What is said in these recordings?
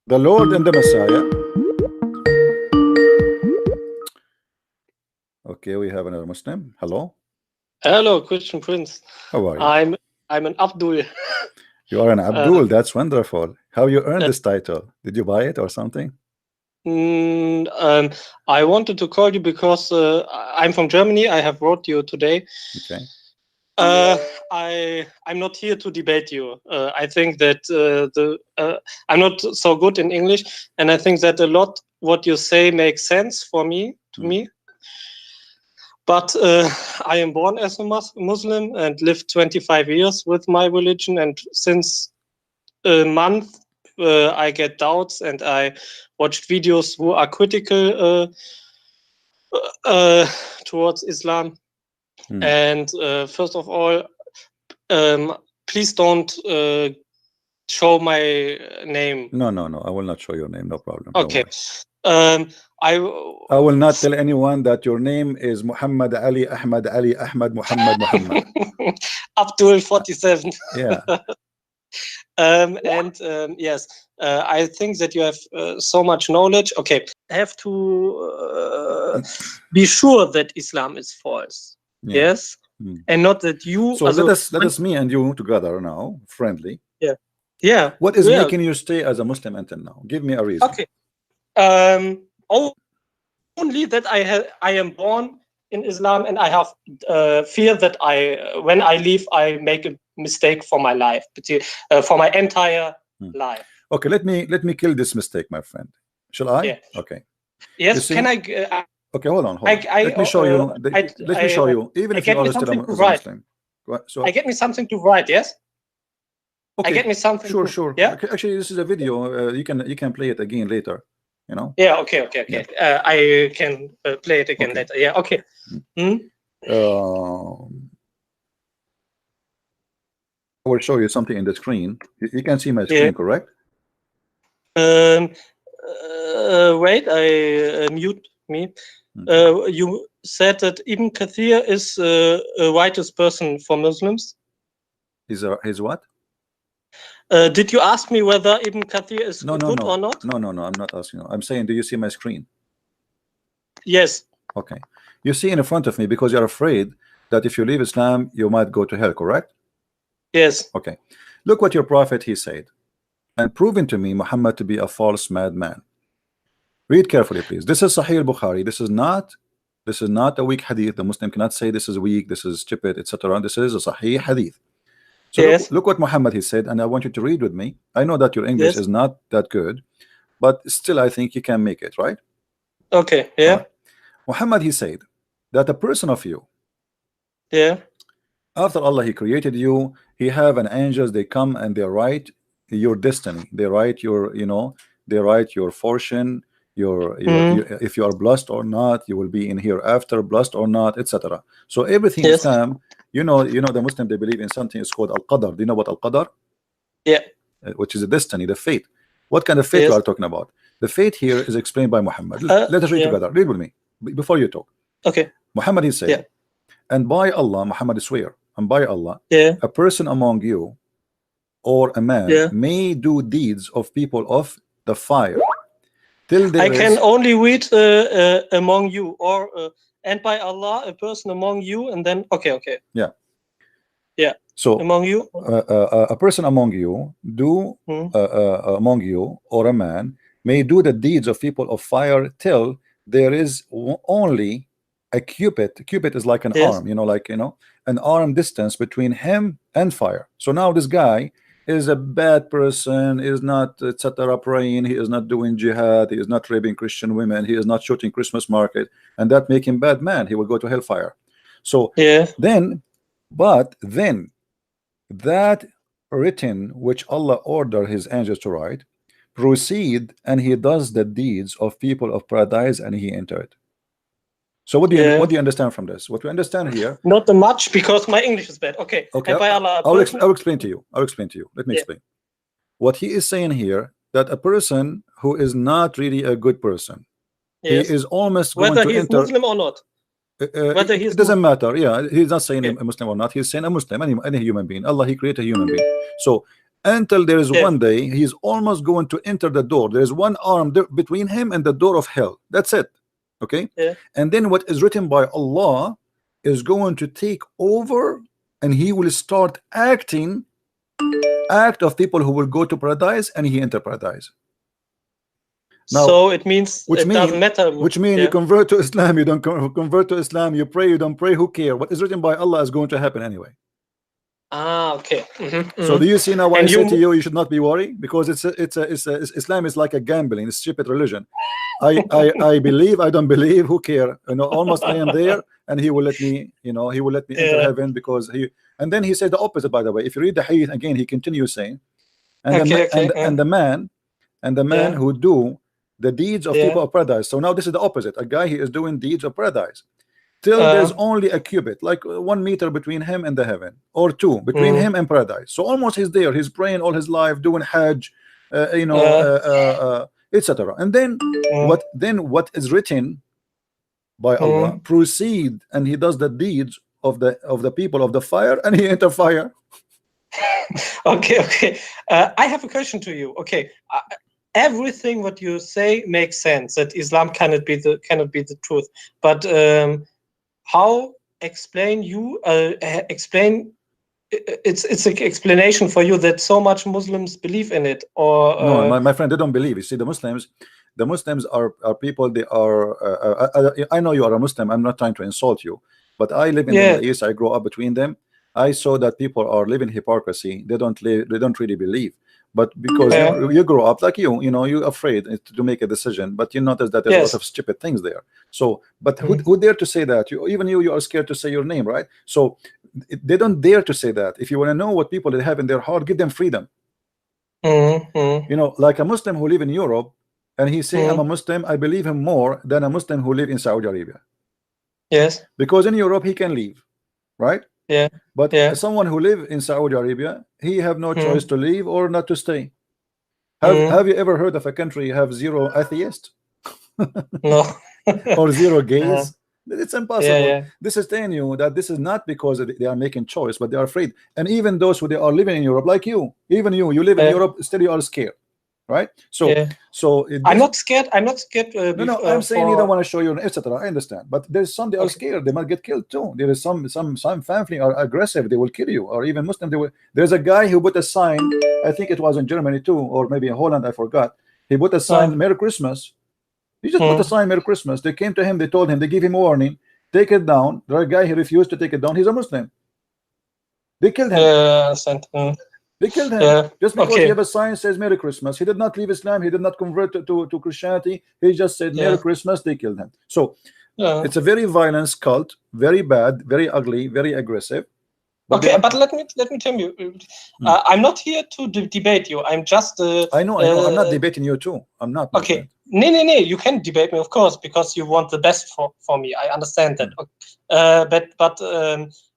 The Lord and the Messiah. Okay, we have another Muslim. Hello. Hello, Christian Prince. How are you? I'm an Abdul. You are an Abdul. That's wonderful. How you earned this title? Did you buy it or something? I wanted to call you because I'm from Germany. I have wrote you today. Okay. I'm not here to debate you. I think that I'm not so good in English, and I think that a lot what you say makes sense for me to me. But I am born as a Muslim and lived 25 years with my religion, and since a month I get doubts, and I watched videos who are critical towards Islam. And first of all, please don't show my name. No, I will not show your name. No problem. Okay. I will not tell anyone that your name is Muhammad Ali Ahmad Muhammad Abdul 47. Yeah. Yes, I think that you have so much knowledge. Okay, I have to be sure that Islam is false. Yeah. Yes, and not that you. So let us me and you together now, friendly. Yeah, yeah. What is making you stay as a Muslim until now? Give me a reason. Okay. Only that I am born in Islam, and I have fear that when I leave, I make a mistake for my life, for my entire life. Okay, let me kill this mistake, my friend. Shall I? Yeah. Okay. Yes. Can I? Okay, hold on. Let me show you. Let me show you. Even if you are still a Muslim. So I get me something to write. Yes. Okay. I get me something. Sure. Yeah. Okay, actually, this is a video. You can play it again later. You know. Yeah. Okay. Yeah. I can play it again later. Yeah. Okay. I will show you something in the screen. You can see my screen, correct? Wait, I mute me. You said that Ibn Kathir is a righteous person for Muslims. He's what? Did you ask me whether Ibn Kathir is good or not? No. I'm not asking you. I'm saying, do you see my screen? Yes. Okay. You see in front of me because you're afraid that if you leave Islam, you might go to hell, correct? Yes. Okay. Look what your prophet he said, and proven to me Muhammad to be a false madman. Read carefully, please. This is Sahih Bukhari. This is not a weak hadith. The Muslim cannot say this is weak, this is stupid, etc. This is a Sahih hadith. So yes. look what Muhammad he said, and I want you to read with me. I know that your English is not that good, but still I think you can make it, right? Okay. Yeah. Right. Muhammad he said that a person of you, after Allah he created you, he have an angels, they come and they write your destiny, they write your they write your fortune, your if you are blessed or not, you will be in hereafter, blessed or not, etc. So everything Islam, you know the Muslim, they believe in something is called al-qadar. Do you know what al-qadar? Yeah. Which is a destiny, the fate. What kind of fate we are talking about? The fate here is explained by Muhammad. Let us read together. Read with me before you talk. Okay. Muhammad he said, and by Allah, Muhammad swear, and by Allah, a person among you or a man may do deeds of people of the fire till there can only read among you, or and by Allah, a person among you, and then yeah. So among you, a person among you among you or a man may do the deeds of people of fire till there is only a cubit. Cubit is like an arm, an arm distance between him and fire. So now this guy is a bad person, is not etc. praying, he is not doing jihad, he is not raping Christian women, he is not shooting Christmas market, and that make him bad man. He will go to hellfire. So then that written which Allah ordered his angels to write proceed, and he does the deeds of people of paradise, and he entered. So what do you understand from this? What we understand here? Not much, because my English is bad. Okay. And by Allah, I'll explain to you. Let me explain. What he is saying here, that a person who is not really a good person, he is almost going to enter. Whether he's Muslim or not. It doesn't matter. Yeah, he's not saying a Muslim or not. He's saying a Muslim, any human being. Allah, he created a human being. So until there is Yeah. one day he's almost going to enter the door. There is one arm between him and the door of hell. That's it. Okay. Yeah. And then what is written by Allah is going to take over, and he will start acting act of people who will go to paradise, and he enter paradise. Now, so it means it doesn't matter. Which means you convert to Islam, you don't convert to Islam, you pray, you don't pray, who cares? What is written by Allah is going to happen anyway. Ah, okay. So do you see now why I say to you, you should not be worried? Because Islam is like a gambling, it's a stupid religion. I believe, I don't believe, who care? You know, almost I am there, and he will let me, you know, he will let me enter heaven, because he. And then he said the opposite, by the way. If you read the hadith again, he continues saying, and the man who do the deeds of people of paradise. So now this is the opposite. A guy, he is doing deeds of paradise till there's only a cubit, like 1 meter between him and the heaven, or 2 between him and paradise. So almost he's there. He's praying all his life, doing Hajj, you know, etc. And then what is written by Allah proceed, and he does the deeds of the people of the fire, and he enter fire. Okay. I have a question to you. Okay. Everything what you say makes sense, that Islam cannot be the truth, but how explain it's an explanation for you that so much Muslims believe in it? Or no, my friend, they don't believe. You see, the Muslims are people. They are I know you are a Muslim, I'm not trying to insult you, but I live in the Middle East. I grew up between them. I saw that people are living hypocrisy. They don't really believe. But because you grow up like you know, you're afraid to make a decision, but you notice that there's a lot of stupid things there. So, but who dare to say that? Even you are scared to say your name, right? So they don't dare to say that. If you want to know what people have in their heart, give them freedom. You know, like a Muslim who live in Europe, and he say, I'm a Muslim, I believe him more than a Muslim who live in Saudi Arabia. Yes. Because in Europe he can leave, right? Yeah. But someone who live in Saudi Arabia, he have no choice to leave or not to stay. Have you ever heard of a country have 0 atheists? No. Or 0 gays? It's impossible. Yeah. This is telling you that this is not because they are making choice, but they are afraid. And even those who they are living in Europe, like you, even you live in Europe, still you are scared, right? So I'm not scared. I'm not scared. No, I'm saying you don't want to show your etc. I understand, but there's some they are scared. They might get killed too. There is some family are aggressive. They will kill you, or even Muslim. There's a guy who put a sign. I think it was in Germany too, or maybe in Holland. I forgot. He put a sign, Merry Christmas. He just put a sign, Merry Christmas. They came to him. They told him. They gave him a warning. Take it down. The guy, he refused to take it down. He's a Muslim. They killed him. They killed him just because he have a sign says Merry Christmas. He did not leave Islam. He did not convert to Christianity. He just said Merry Christmas. They killed him. So it's a very violent cult, very bad, very ugly, very aggressive. But but let me tell you, I'm not here to debate you. I'm just. I know. I'm not debating you too. I'm not. Okay. No. You can debate me, of course, because you want the best for me. I understand that. But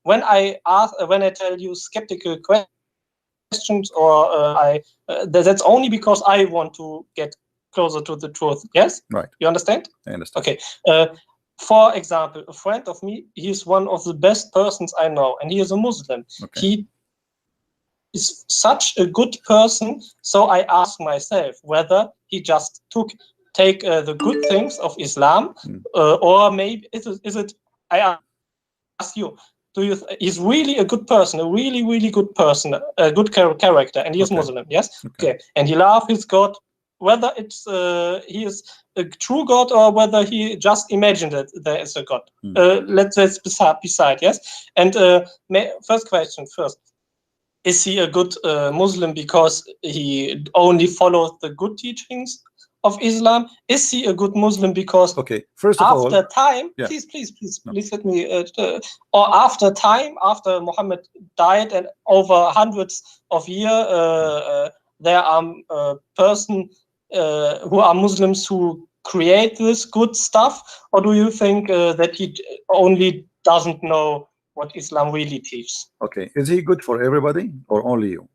when I tell you skeptical questions, or that's only because I want to get closer to the truth. Yes. Right. You understand? I understand. Okay. For example, a friend of me, he is one of the best persons I know, and he is a Muslim. Okay. He is such a good person, so I ask myself whether he just take the good things of Islam, or maybe is it? I ask you. He's really a good person, a really good person, a good character, and he is Muslim. Yes. Okay. And he loves his God, whether it's he is a true God or whether he just imagined that there is a God. Let's beside. Yes. And first question first. Is he a good Muslim because he only follows the good teachings of Islam? Is he a good Muslim because first of all, after time, please let me or after time, after Muhammad died and over hundreds of years, there are person who are Muslims who create this good stuff, or do you think that he only doesn't know what Islam really teaches? Okay, is he good for everybody or only you?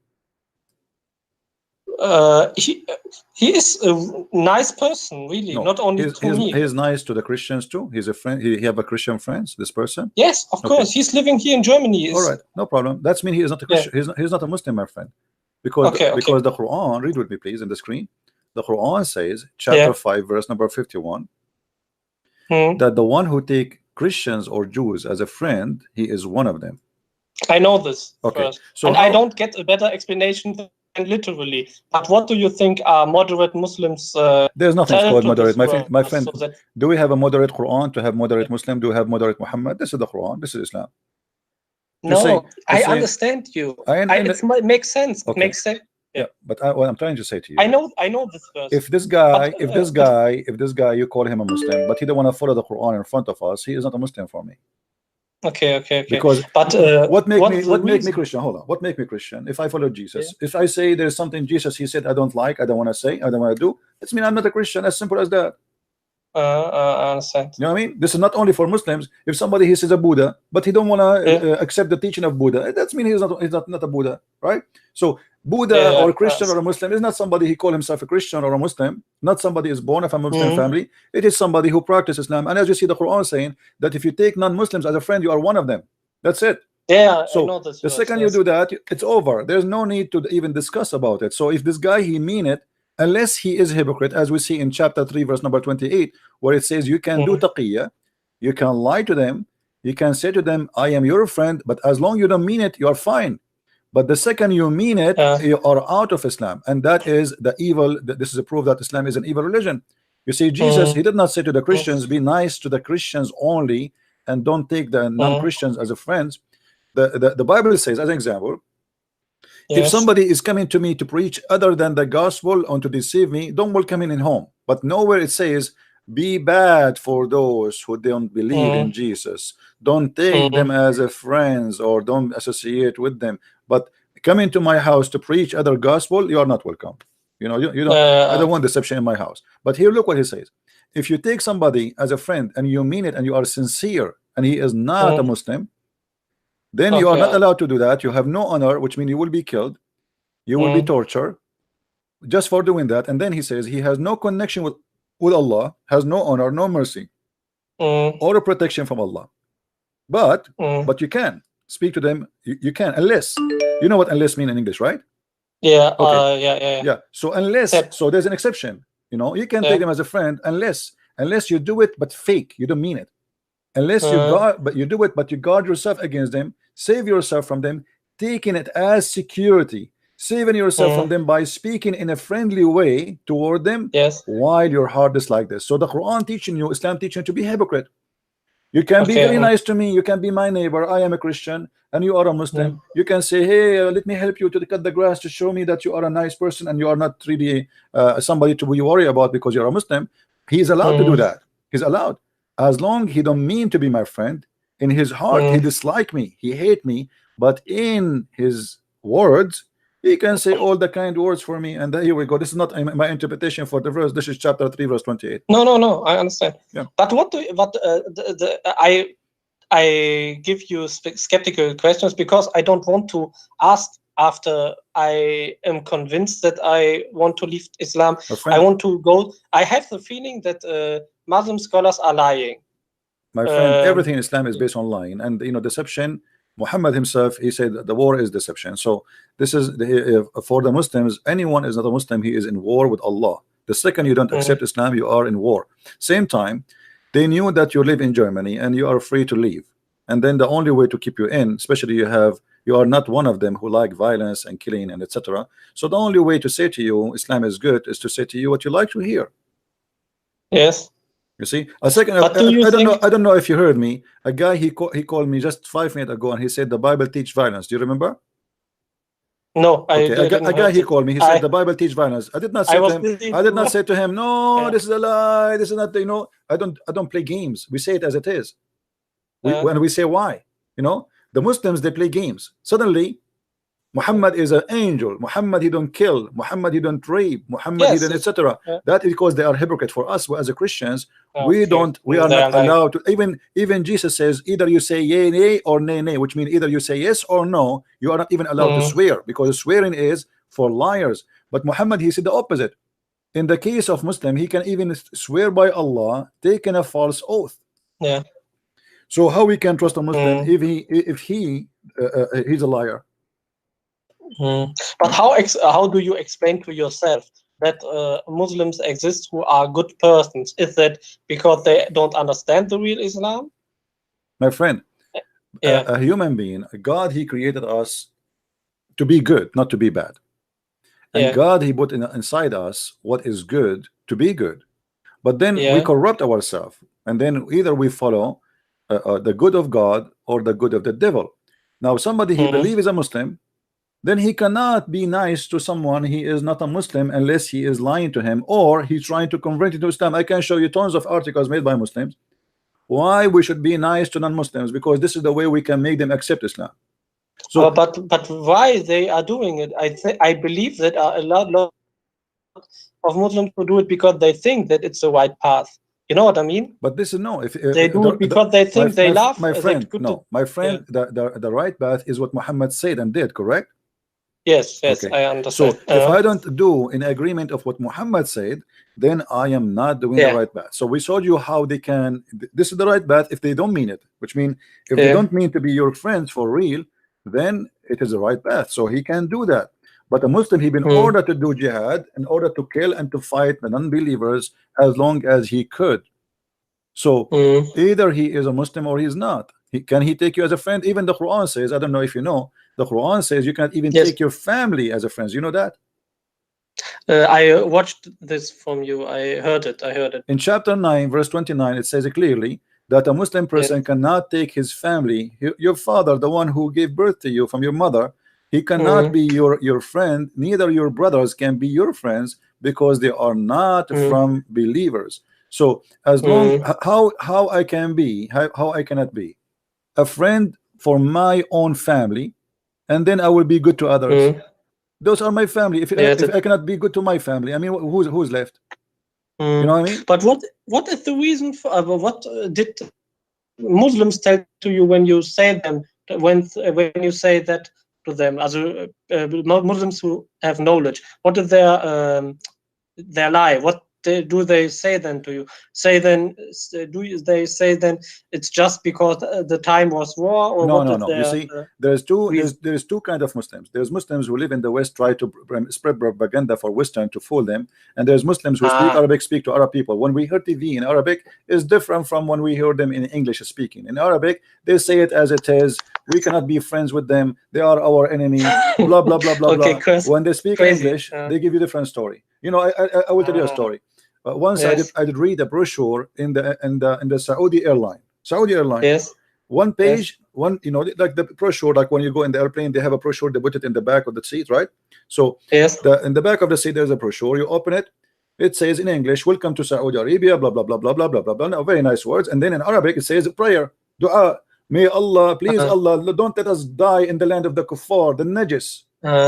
He is a nice person, really. No, not only to me. He's nice to the Christians too. He's a friend. He have a Christian friends. This person. Yes, of course. He's living here in Germany. All right, no problem. That means he is not a Christian. He's not a Muslim, my friend. because the Quran, read with me please in the screen. The Quran says, chapter 5, verse number 51, that the one who take Christians or Jews as a friend, he is one of them. I know this. Okay, first. so and I don't get a better explanation than literally. But what do you think are moderate Muslims? There's nothing called moderate. My friend, so do we have a moderate Quran to have moderate Muslim? Do we have moderate Muhammad? This is the Quran. This is Islam. I understand you. It makes sense. It makes sense. Yeah, but what I'm trying to say to you, I know this verse. If this guy, you call him a Muslim, but he don't want to follow the Quran in front of us, he is not a Muslim for me. Okay. Because but what make me Christian? Hold on. What make me Christian? If I follow Jesus, if I say there's something Jesus he said I don't like, I don't want to say, I don't want to do, it's mean I'm not a Christian. As simple as that. I understand. You know what I mean? This is not only for Muslims. If somebody he says a Buddha, but he don't want to accept the teaching of Buddha, that's mean he's not a Buddha, right? So Buddha or Christian or a Muslim is not somebody he call himself a Christian or a Muslim. Not somebody is born of a Muslim family. It is somebody who practices Islam. And as you see the Quran saying that if you take non-Muslims as a friend, you are one of them. That's it. Yeah. So I know this the second you do that, it's over. There's no need to even discuss about it. So if this guy he mean it, unless he is hypocrite, as we see in chapter 3 verse number 28, where it says you can do taqiyya, you can lie to them, you can say to them I am your friend, but as long you don't mean it, you are fine. But the second you mean it, you are out of Islam, and that is the evil. This is a proof that Islam is an evil religion. You see, Jesus he did not say to the Christians be nice to the Christians only and don't take the non-Christians as a friends. The Bible says, as an example, if somebody is coming to me to preach other than the gospel and to deceive me, don't welcome him in home. But nowhere it says be bad for those who don't believe in Jesus. Don't take them as a friends or don't associate with them. But come into my house to preach other gospel, you are not welcome. You know, you don't. I don't want deception in my house. But here, look what he says. If you take somebody as a friend and you mean it and you are sincere and he is not a Muslim, then you are not allowed to do that. You have no honor, which means you will be killed. You will be tortured just for doing that. And then he says he has no connection with Allah, has no honor, no mercy, or a protection from Allah. But you can speak to them. You can, unless you know what unless mean in English, right? Yeah. Okay. Yeah. So unless, so there's an exception. You know, you can take them as a friend unless you do it but fake. You don't mean it. Unless you do it but you guard yourself against them, save yourself from them, taking it as security, saving yourself from them by speaking in a friendly way toward them while your heart is like this. So the Quran teaching you, Islam teaching you to be hypocrite. You can be very nice to me, you can be my neighbor, I am a Christian and you are a Muslim. You can say, hey, let me help you to cut the grass to show me that you are a nice person and you are not really somebody to be worried about because you're a Muslim. He's allowed to do that. He's allowed, as long he don't mean to be my friend. In his heart he dislike me, he hate me, but in his words he can say all the kind words for me. And here we go. This is not my interpretation for the verse. This is chapter 3 verse 28. No, I understand. Yeah. But I give you skeptical questions because I don't want to ask after I am convinced that I want to leave Islam. I want to go. I have the feeling that Muslim scholars are lying. My friend, everything in Islam is based on lying and deception. Muhammad himself, he said that the war is deception. So this is for the Muslims. Anyone is not a Muslim, he is in war with Allah. The second you don't accept Islam, you are in war. Same time, they knew that you live in Germany and you are free to leave. And then the only way to keep you in, especially you are not one of them who like violence and killing and etc. So the only way to say to you Islam is good is to say to you what you like to hear. Yes. You see, a second. I don't know if you heard me. A guy he called me just 5 minutes ago, and he said the Bible teach violence. Do you remember? No, okay. A guy he called me. He said the Bible teach violence. I did not say to him. I did not say to him. No, this is a lie. This is not. I don't play games. We say it as it is. When we say why, the Muslims they play games. Suddenly, Muhammad is an angel. Muhammad he don't kill. Muhammad he don't rape. Muhammad he don't etc. That is because they are hypocrite. For us as a Christians, we are not allowed to. Even Jesus says either you say yea, nay, or nay, nay, which means either you say yes or no. You are not even allowed to swear because swearing is for liars. But Muhammad he said the opposite. In the case of Muslim, he can even swear by Allah, taking a false oath. Yeah. So how we can trust a Muslim if he's a liar? But how do you explain to yourself that Muslims exist who are good persons? Is that because they don't understand the real Islam? My friend, Yeah, a human being, God, he created us to be good, not to be bad. And yeah, God, he put inside us what is good to be good. But then we yeah. corrupt ourselves, and then either we follow the good of God or the good of the devil. Now, somebody he believes is a Muslim, then he cannot be nice to someone he is not a Muslim unless he is lying to him or he's trying to convert it to Islam. I can show you tons of articles made by Muslims why we should be nice to non-Muslims, because this is the way we can make them accept Islam. So, But why they are doing it? I believe that a lot of Muslims who do it because they think that it's the right path. You know what I mean? but this is no. If They do it because they think they love. my friend, Good no, my friend, yeah. the right path is what Muhammad said and did, correct? Yes, Okay, I understand. so if I don't do in agreement of what Muhammad said, then I am not doing the Yeah, right path. So we showed you how they can. This is the right path if they don't mean it, which means if they yeah. don't mean to be your friends for real, then it is the right path. So he can do that. But a Muslim, he been ordered to do jihad in order to kill and to fight the non-believers as long as he could. So either he is a Muslim or he's not. Can he take you as a friend? Even the Quran says, I don't know if you know, the Quran says you cannot even Yes. take your family as a friend. You know that? I watched this from you. I heard it. In chapter 9, verse 29, it says clearly that a Muslim person cannot take his family, your father, the one who gave birth to you from your mother, he cannot be your friend. Neither your brothers can be your friends because they are not from believers. So as long how I can be, how I cannot be a friend for my own family, and then I will be good to others. Those are my family. If I cannot be good to my family, I mean, who's left? You know what I mean? But what is the reason for what did Muslims tell to you when you say them when you say that to them? As Muslims who have knowledge, what is their lie? What do they say then to you? They say then it's just because the time was war, or No, what no, is no. You their see, there's two kind of Muslims. There's Muslims who live in the West, try to spread propaganda for Western to fool them, and there's Muslims who speak Arabic, speak to Arab people. When we hear TV in Arabic, is different from when we hear them in English speaking. In Arabic, they say it as it is. We cannot be friends with them. They are our enemy. Blah blah blah blah okay, blah. When they speak in English, they give you a different story. You know, I will tell you a story. Once yes. I did read a brochure in the Saudi airline. Yes. One page, you know, like the brochure, like when you go in the airplane, they have a brochure, they put it in the back of the seat, right? So yes. in the back of the seat, there's a brochure. You open it, it says in English, "Welcome to Saudi Arabia," blah blah blah blah blah blah blah blah. Now, very nice words. And then in Arabic, it says prayer, dua. May Allah, please Allah, don't let us die in the land of the kuffar, the najis.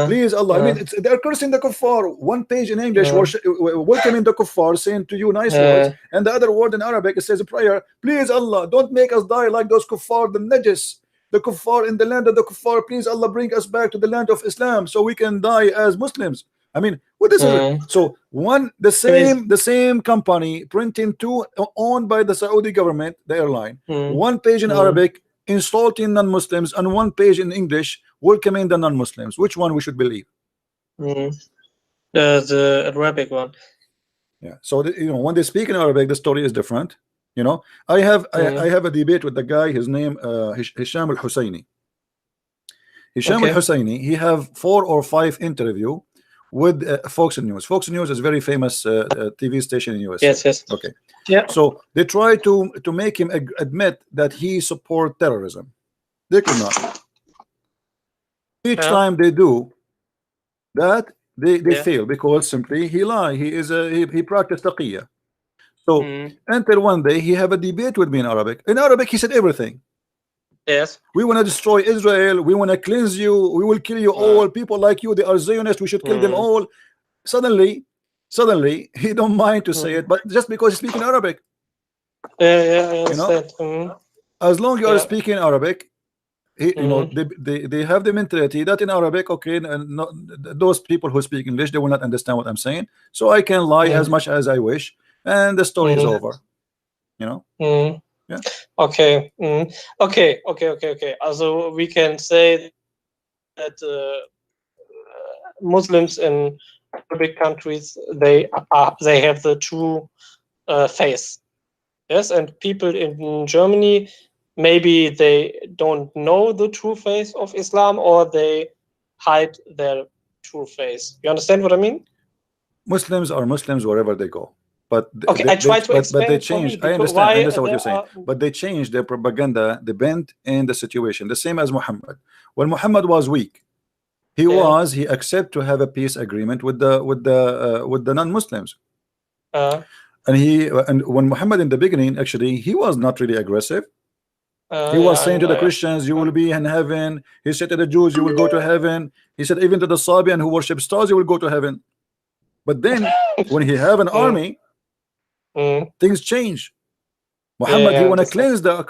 Please Allah. I mean, they're cursing the kuffar. One page in English, welcoming the kuffar, saying to you nice words, and the other word in Arabic, it says a prayer. Please Allah, don't make us die like those kuffar, the najis, the kuffar in the land of the kuffar. Please Allah, bring us back to the land of Islam so we can die as Muslims. I mean, what is it? So the same company printing two, owned by the Saudi government, the airline. One page in Arabic insulting non-Muslims, and one page in English welcoming the non-Muslims. Which one we should believe? The Arabic one. Yeah. So you know, when they speak in Arabic, the story is different. You know, I have a debate with the guy. His name Hisham al-Husseini. Hisham al-Husseini. He have 4 or 5 interview with Fox News. Fox News is very famous TV station in US. Yes. Okay. Yeah. So they try to make him admit that he support terrorism. They could not. Each time they do that, they fail because simply he lie. He practiced taqiyya. So until one day he have a debate with me in Arabic. In Arabic, he said everything. Yes. We want to destroy Israel. We want to cleanse you. We will kill you all. People like you, they are Zionists. We should kill them all. Suddenly, he don't mind to say it, but just because he's speaking Arabic. Yeah. You know, as long as you are speaking Arabic, you know, they have the mentality that in Arabic, okay, and those people who speak English, they will not understand what I'm saying, so I can lie as much as I wish, and the story is over. You know. Yeah. Okay. Okay. Also, we can say that Muslims in Arabic countries, they have the true faith. Yes, and people in Germany, maybe they don't know the true faith of Islam, or they hide their true faith. You understand what I mean? Muslims are Muslims wherever they go. But okay, I try to explain they it for me, change. I because understand. I why understand what there you're saying. are- But they changed their propaganda, the bent in the situation. The same as Muhammad. When Muhammad was weak, he accepted to have a peace agreement with the non-Muslims. And when Muhammad in the beginning, actually, he was not really aggressive. He was saying to the Christians, you will be in heaven. He said to the Jews, you will go to heaven. He said even to the Sabian who worship stars, you will go to heaven. But then when he have an army, things change. Muhammad, he want to cleanse the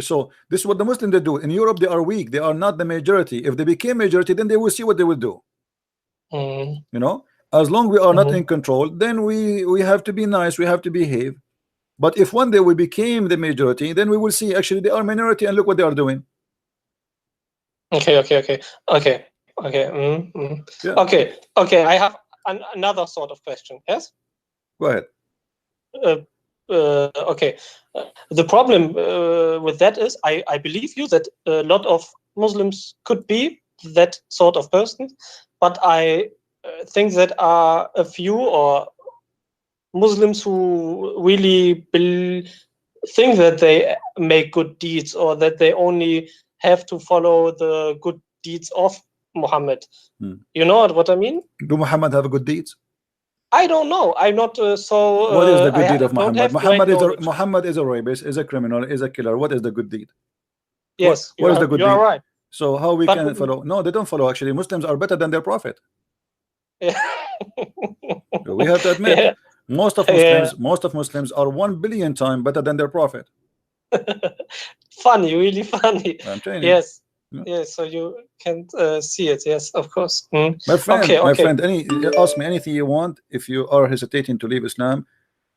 so this is what the Muslims they do. In Europe, they are weak. They are not the majority. If they became majority, then they will see what they will do. You know, as long we are not in control, then we have to be nice. We have to behave. But if one day we became the majority, then we will see actually they are minority and look what they are doing. Okay. I have another sort of question. Yes. Go ahead. Okay. The problem with that is I believe you that a lot of Muslims could be that sort of person, but I think that are a few or Muslims who really think that they make good deeds, or that they only have to follow the good deeds of Muhammad. You know what I mean? Do Muhammad have good deeds? I don't know. I'm not so. What is the good deed of Muhammad? Muhammad is a rapist, is a criminal, is a killer. What is the good deed? Yes, what is the good deed? You are right. So how we can follow? No, they don't follow. Actually, Muslims are better than their prophet. Yeah. We have to admit, yeah. most of Muslims are 1 billion times better than their prophet. Funny, really funny. I'm telling you. Yes. Yes, so you can see it. Yes, of course. My friend, my friend, ask me anything you want. If you are hesitating to leave Islam,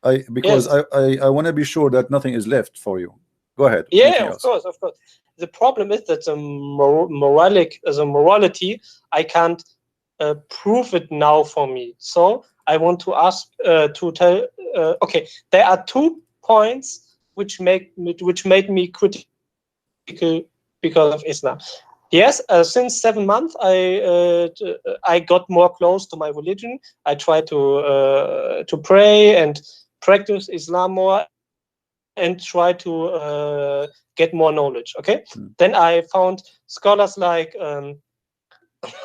I want to be sure that nothing is left for you. Go ahead. Yeah, of course. The problem is that the morality, I can't prove it now for me. So I want to ask to tell. Okay, there are 2 points which made me critical because of Islam. Yes, since 7 months, I got more close to my religion. I try to pray and practice Islam more, and try to get more knowledge. Okay, then I found scholars like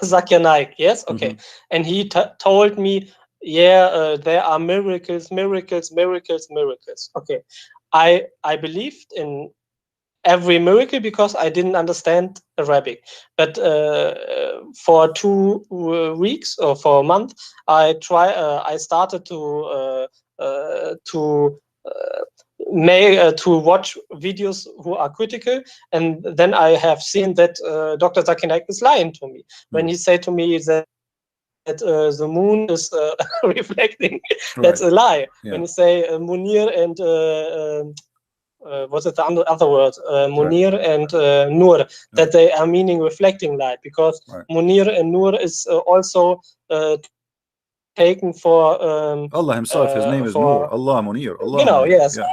Zakir Naik. Yes, okay, and he told me, yeah, there are miracles. Okay, I believed in every miracle because I didn't understand Arabic. But for 2 weeks or for a month, I started to watch videos who are critical, and then I have seen that Dr. Zakir Naik is lying to me when he said to me that the moon is reflecting. That's a lie. Yeah. When you say Munir and what's it, the other word, Munir and Nur, that they are meaning reflecting light, because Munir and Nur is also taken for Allah himself. His name is Nur. Allah Munir. Allah. Munir. Yes. Yeah.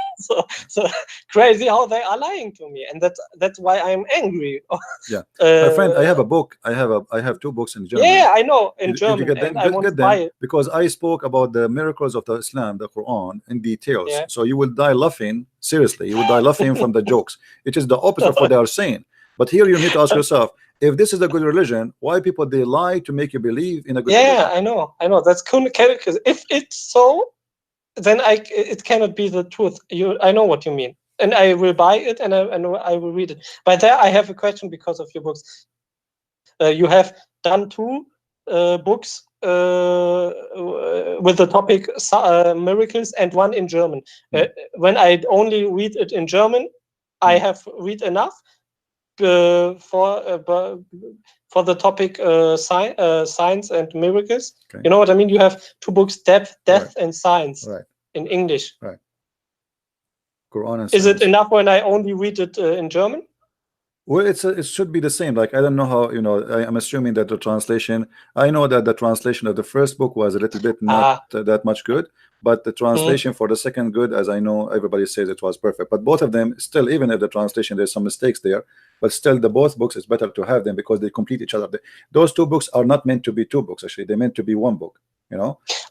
So crazy how they are lying to me, and that's why I'm angry. Yeah, my friend, I have a book. I have 2 books in German. Yeah, I know, in German. You get them? I want to buy it because I spoke about the miracles of the Islam, the Quran, in details. Yeah. So you will die laughing. Seriously, you will die laughing from the jokes. It is the opposite of what they are saying. But here you need to ask yourself, if this is a good religion, why people they lie to make you believe in a good religion? Yeah, I know. That's cool. If it's so, then it cannot be the truth. I know what you mean, and I will buy it, and I will read it. But there I have a question because of your books. You have done 2 books with the topic miracles, and 1 in German. When I only read it in German, I have read enough for the topic science and miracles. Okay. You know what I mean? You have 2 books, death and science, in English. Right. Quran and is it enough when I only read it in German? Well, it should be the same. Like, I don't know how, I'm assuming that the translation, I know that the translation of the first book was a little bit not that much good, but the translation for the second good, as I know, everybody says it was perfect. But both of them still, even if the translation there's some mistakes there, but still the both books is better to have them because they complete each other. Those two books are not meant to be two books. Actually, they're meant to be one book.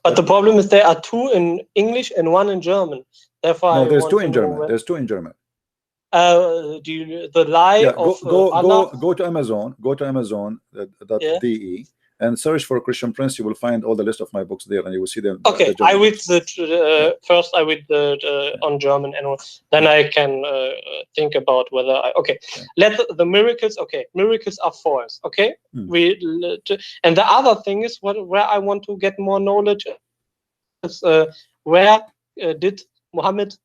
But the problem is there are two in English and one in German. Therefore, no, there's two in German. There's two in German. The lie of Allah. Go to Amazon. Go to Amazon.de and search for Christian Prince. You will find all the list of my books there, and you will see them. Okay, I read first. I read on German, and then I can think about whether let the miracles. Okay, miracles are false. Okay, and the other thing is where I want to get more knowledge is where did Muhammad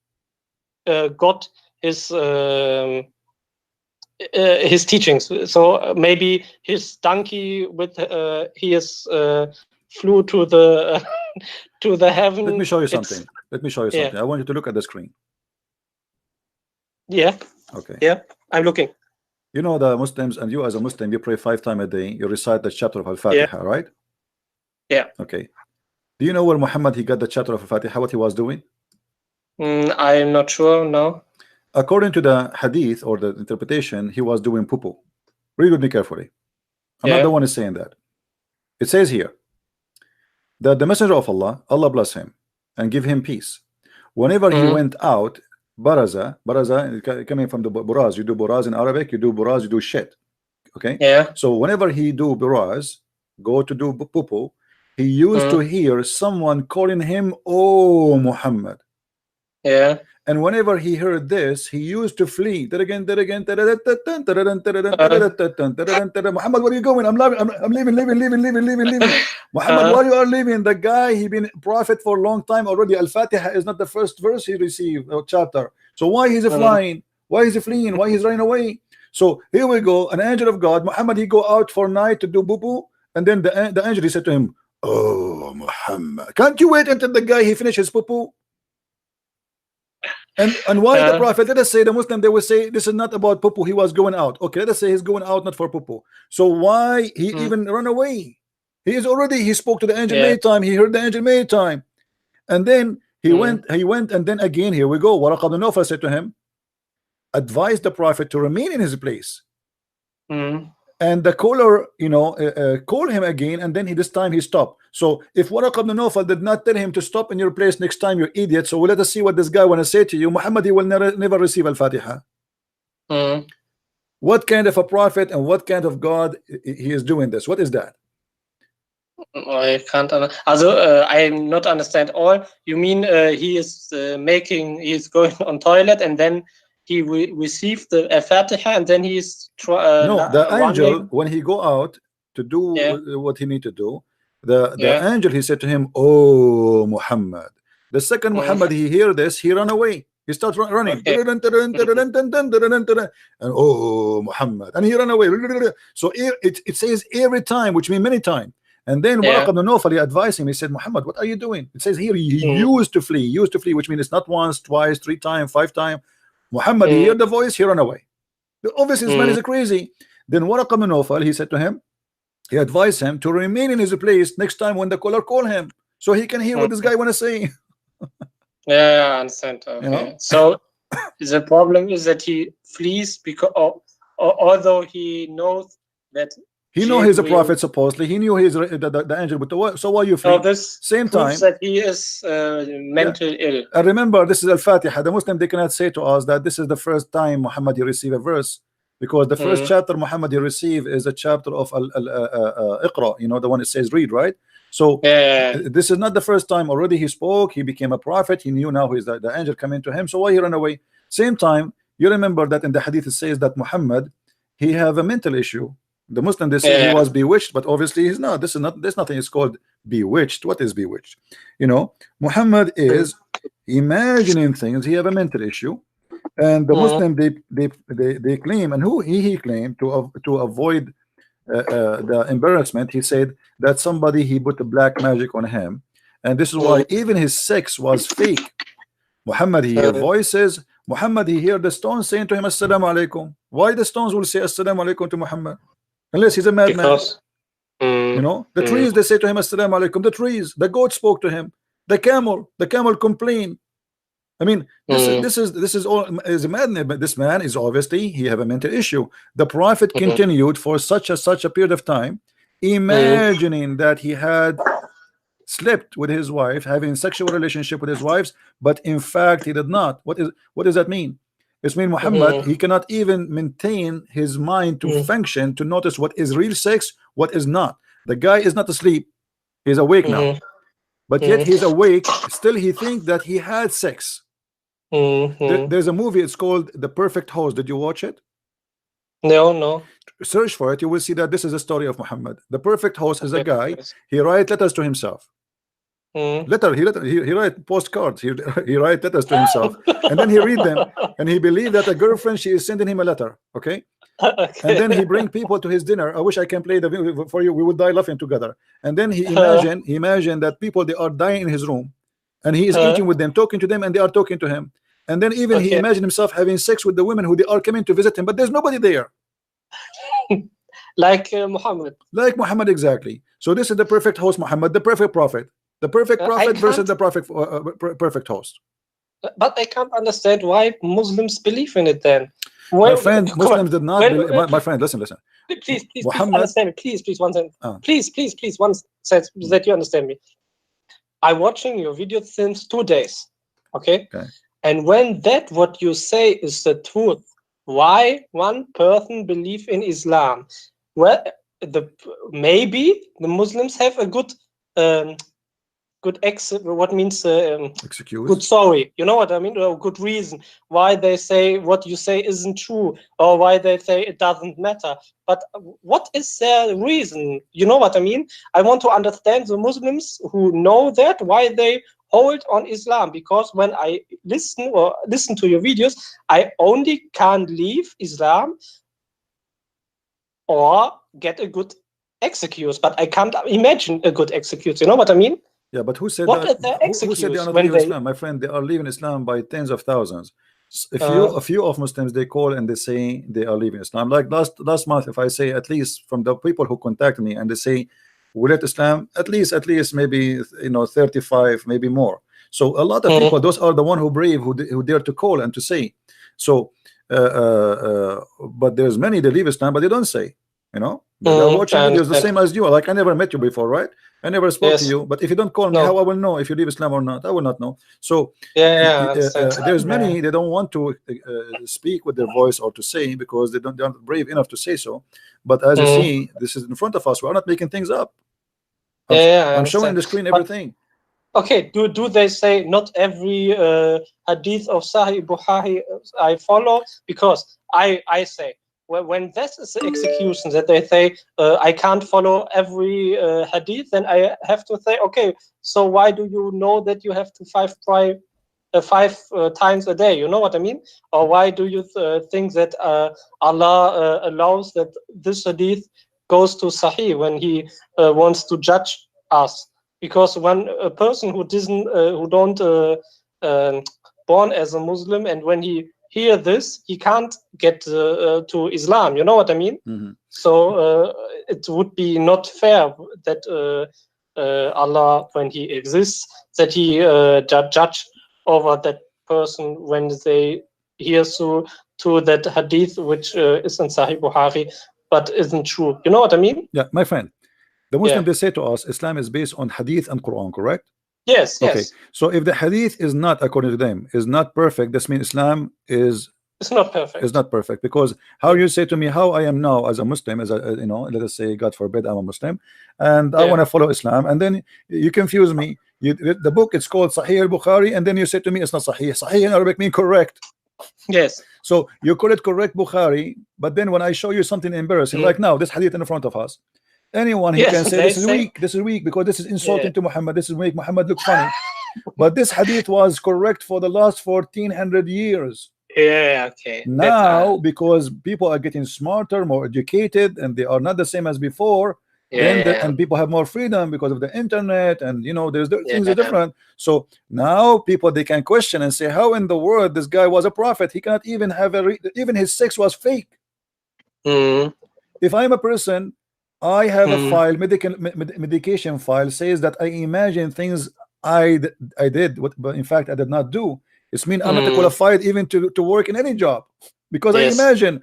got his teachings. So maybe his donkey with he is flew to the to the heaven. Let me show you something. I want you to look at the screen. Yeah. Okay. Yeah, I'm looking. You know, the Muslims, and you as a Muslim, you pray 5 times a day. You recite the chapter of Al-Fatiha, right? Yeah. Okay. Do you know where Muhammad he got the chapter of Al-Fatiha? What he was doing? I'm not sure now. According to the hadith or the interpretation, he was doing poo-poo. Read with me carefully. I'm not the one who is saying that. It says here that the messenger of Allah, Allah bless him and give him peace, whenever he went out, baraza coming from the buraz, you do buraz in Arabic, you do buraz, you do shit. Okay. So whenever he do buraz, go to do poo-poo, he used to hear someone calling him, "Oh Muhammad." And whenever he heard this, he used to flee. Muhammad, where are you going? I'm leaving. Muhammad, why you are leaving? The guy, he been prophet for a long time already. Al-Fatiha is not the first verse he received or chapter. So why he's flying? Why is he fleeing? Why he's running away? So here we go. An angel of God, Muhammad, he go out for night to do boo-boo, and then the angel he said to him, "Oh Muhammad, can't you wait until the guy he finish his poo-poo?" And why the prophet? Let us say the Muslim, they will say this is not about poo-poo, he was going out. Okay, let us say he's going out not for poo-poo. So why he even run away? He spoke to the angel many time, he heard the angel many time, and then he went, and then again here we go. Waraq ibn Nawfal said to him, advise the prophet to remain in his place. And the caller, call him again, and then this time he stopped. So if Waraq ibn Nawfal did not tell him to stop in your place next time, you're idiot. So let us see what this guy want to say to you. Muhammad, he will never receive Al-Fatiha. What kind of a prophet and what kind of God he is doing this? What is that? I can't. I'm not understand all. You mean he is he's going on toilet and then he received the Al-Fatiha and then he's no, the angel, when he go out to do what he need to do, the angel, he said to him, "Oh Muhammad." The second Muhammad he hear this, he run away. He starts running, and "Oh Muhammad," and he run away. So it says every time, which means many times. And then Waraq ibn Nawfal, he advised him. He said, "Muhammad, what are you doing?" It says here he used to flee, which means it's not once, twice, 3 times, 5 times. Muhammad, he heard the voice, he run away. Obviously, this man is crazy. Then Waraq ibn Nawfal, he said to him, he advised him to remain in his place next time when the caller call him, so he can hear what this guy want to say. Yeah, I understand. Okay. So the problem is that he flees because, although he knows that he know he's a prophet, supposedly he knew he's the angel, but so why you flee? So this same time that he is mentally ill. And remember, this is Al-Fatiha. The Muslim, they cannot say to us that this is the first time Muhammad you receive a verse, because the first chapter Muhammad you receive is a chapter of Iqra, the one that says read, right? So this is not the first time. Already he spoke, he became a prophet, he knew now he's the angel coming to him, so why he ran away? Same time, you remember that in the hadith it says that Muhammad, he have a mental issue. The Muslim, they say he was bewitched, but obviously he's not. There's nothing is called bewitched. What is bewitched? Muhammad is imagining things. He have a mental issue, and the Muslim, they claim, and he claimed to avoid the embarrassment. He said that somebody, he put the black magic on him, and this is why even his sex was fake. Muhammad, he hear voices. Muhammad, he hear the stone saying to him, "Assalamu alaikum." Why the stones will say assalamu alaikum to Muhammad? Unless he's a madman. Because You know, the trees, they say to him assalamu alaikum. The trees, the goat spoke to him. The camel complained. I mean, this is all is a madness. But this man is obviously, he have a mental issue. The prophet continued for such a period of time, imagining that he had slept with his wife, having sexual relationship with his wives, but in fact he did not. What does that mean? It means Muhammad, he cannot even maintain his mind to function, to notice what is real sex, what is not. The guy is not asleep, he's awake now, but yet he's awake still. He thinks that he had sex. There's a movie, it's called The Perfect Host. Did you watch it? No. Search for it, you will see that this is a story of Muhammad. The Perfect Host is a guy, he writes letters to himself. He write postcards, he write letters to himself, and then he read them, and he believed that a girlfriend, she is sending him a letter, okay? And then he bring people to his dinner. I wish I can play the video for you, we would die laughing together. And then he imagine that people, they are dying in his room, and he is eating with them, talking to them, and they are talking to him. And then even he imagined himself having sex with the women who they are coming to visit him, but there's nobody there. Like Muhammad. Like Muhammad, exactly. So this is the perfect host, Muhammad, the perfect prophet. The perfect prophet versus the perfect host. But I can't understand why Muslims believe in it then. My friend, Muslims did not believe. My friend, listen. Please understand me. Please, one sentence. Please, one sentence that you understand me. I'm watching your video since 2 days. Okay? And when that what you say is the truth, why one person believe in Islam? Well, maybe the Muslims have a good what means excuse, good story, you know what I mean, or good reason why they say what you say isn't true, or why they say it doesn't matter. But what is their reason? You know what I mean? I want to understand the Muslims who know that, why they hold on Islam, because when I listen to your videos, I only can't leave Islam or get a good excuse, but I can't imagine a good excuse. You know what I mean? Yeah, but who said what that? Who said they are not leaving Islam? My friend, they are leaving Islam by tens of thousands. A few of Muslims, they call and they say they are leaving Islam. Like last month, if I say, at least from the people who contact me and they say we left Islam, at least maybe 35, maybe more. So a lot of people, those are the one who brave, who dare to call and to say. So but there's many that leave Islam, but they don't say. They are watching videos the same as you. Like, I never met you before, right? I never spoke to you, but if you don't call me, how I will know if you leave Islam or not? I will not know. So there's many, they don't want to speak with their voice or to say, because they're not brave enough to say so. But as you see, this is in front of us. We're not making things up. I'm showing the screen everything. Okay, do they say not every hadith of Sahih Bukhari I follow? Because I say, when this is the execution that they say I can't follow every hadith, then I have to say, okay, so why do you know that you have to five times a day? You know what I mean? Or why do you think that Allah allows that this hadith goes to Sahih when He wants to judge us? Because when a person who don't born as a Muslim, and when he hear this, he can't get to Islam. You know what I mean? So it would be not fair that Allah, when He exists, that He judge over that person when they hear to that hadith which is in Sahih Bukhari but isn't true. You know what I mean? Yeah, my friend. The Muslim, they say to us, Islam is based on hadith and Quran, correct? Yes. Okay. So if the hadith is not, according to them, is not perfect, this means Islam is not perfect. It's not perfect. Because how you say to me how I am now as a Muslim, as a let us say, God forbid, I'm a Muslim, and I want to follow Islam, and then you confuse me. The book, it's called Sahih al-Bukhari, and then you say to me it's not Sahih. Sahih in Arabic means correct. Yes. So you call it correct Bukhari, but then when I show you something embarrassing, like now this hadith in front of us, anyone he can say this is weak because this is insulting to Muhammad, this is make Muhammad look funny. But this hadith was correct for the last 1400 years. Okay. Now, because people are getting smarter, more educated, and they are not the same as before, and people have more freedom because of the internet, and things are different. So now people, they can question and say, how in the world this guy was a prophet? He cannot even have even his sex was fake. If I'm a person, I have a file, medication file, says that I imagine things I did, but in fact I did not do. It's mean I'm not qualified even to work in any job, because I imagine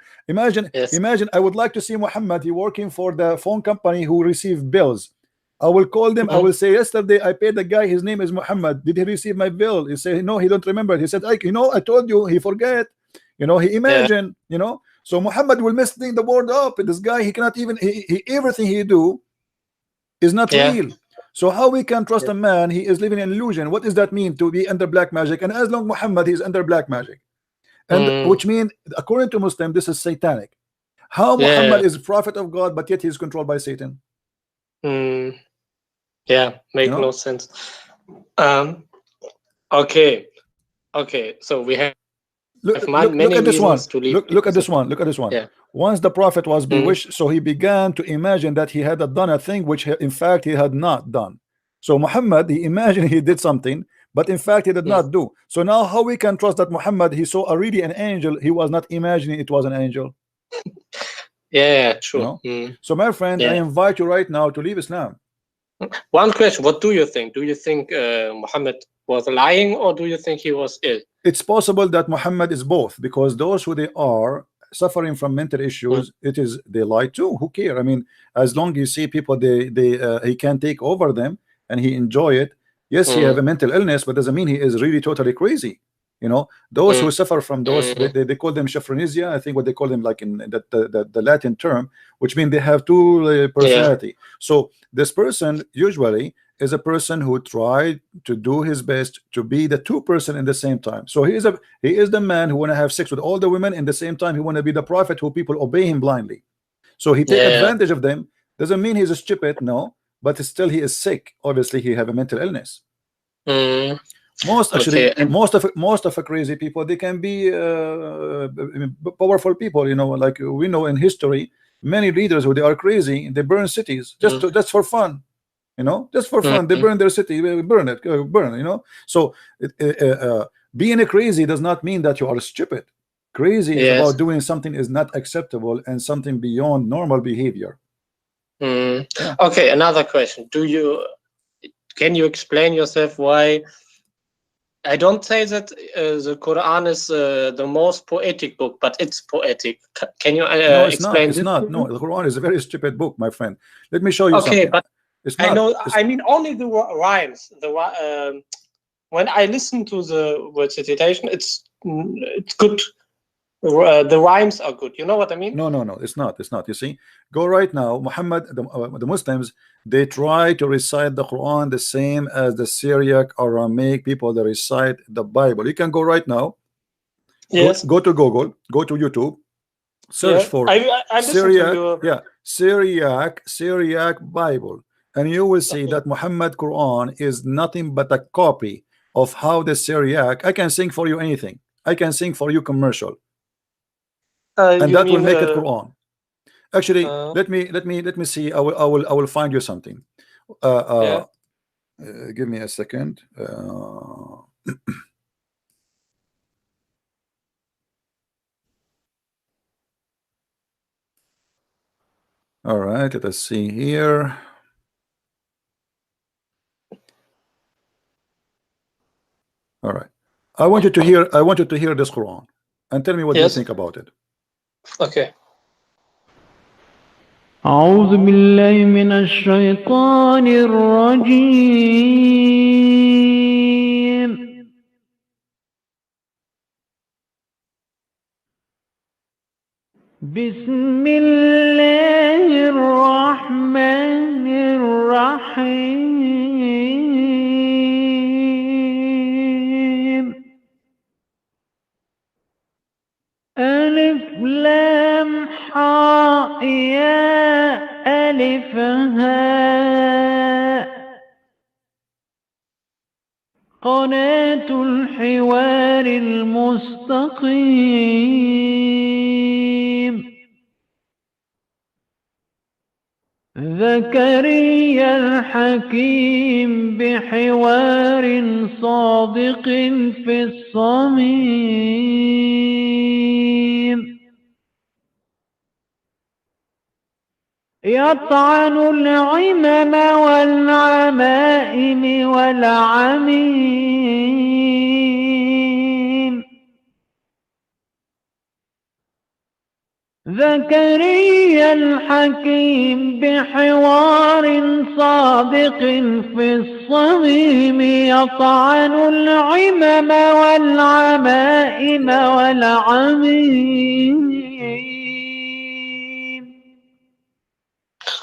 I would like to see Muhammad, he working for the phone company who receive bills. I will call them. I will say, yesterday I paid the guy, his name is Muhammad, did he receive my bill? He say, no, he don't remember. He said, I told you, he forget. He imagine, so Muhammad will mess the board up. This guy, he cannot even, everything he do is not real. So how we can trust a man? He is living in illusion. What does that mean, to be under black magic? And as long Muhammad is under black magic, and which means, according to Muslim, this is satanic. How Muhammad is a prophet of God, but yet he is controlled by Satan? Make no sense. Okay, so we have look at this one. Look at this one. Look at this one. Once the prophet was bewitched, so he began to imagine that he had done a thing which in fact he had not done. So Muhammad, he imagined he did something, but in fact he did not do. So now how we can trust that Muhammad, he saw already an angel, he was not imagining it was an angel? True. So my friend, I invite you right now to leave Islam. One question, what do you think? Do you think Muhammad was lying, or do you think he was ill? It's possible that Muhammad is both, because those who they are suffering from mental issues, it is they lie too. Who care? I mean, as long as you see people, he can take over them and he enjoy it. Yes, he have a mental illness, but doesn't mean he is really totally crazy. Those who suffer from those, they call them schizophrenia, I think, what they call them, like in the Latin term, which means they have two personality. So this person usually is a person who tried to do his best to be the two person in the same time. So he is the man who want to have sex with all the women, in the same time he want to be the prophet who people obey him blindly. So he take advantage of them. Doesn't mean he's a stupid, no, but still he is sick. Obviously he have a mental illness. Most of a crazy people, they can be powerful people. Like we know in history, many leaders who they are crazy, they burn cities just for fun. Just for fun, they burn their city, burn it, burn. So being a crazy does not mean that you are stupid. Crazy is about doing something is not acceptable and something beyond normal behavior. Okay, another question. Can you explain yourself why? I don't say that the Quran is the most poetic book, but it's poetic. Can you explain? No, it's not. No, the Quran is a very stupid book, my friend. Let me show you something. Okay, but I know. I mean, only the rhymes. When I listen to the word citation, it's good. The rhymes are good. You know what I mean? No, it's not. You see, go right now. Muhammad, the Muslims, they try to recite the Quran the same as the Syriac, Aramaic people that recite the Bible. You can go right now. Yes. Go to Google. Go to YouTube. Search for Syriac Bible, and you will see that Muhammad Quran is nothing but a copy of how the Syriac. I can sing for you anything. I can sing for you commercial. And that will make it Quran. Actually, let me see. I will find you something. Give me a second. All right, let us see here. All right, I want you to hear this Quran and tell me what you think about it. Okay. أعوذ بالله من الشيطان الرجيم بسم الله الرحمن الرحيم ألف لام حاء يا ألف هاء قناة الحوار المستقيم زكريا الحكيم بحوار صادق في الصميم يطعن العمم والعمائم والعميم زكريا الحكيم بحوار صادق في الصميم يطعن العمم والعمائم والعميم.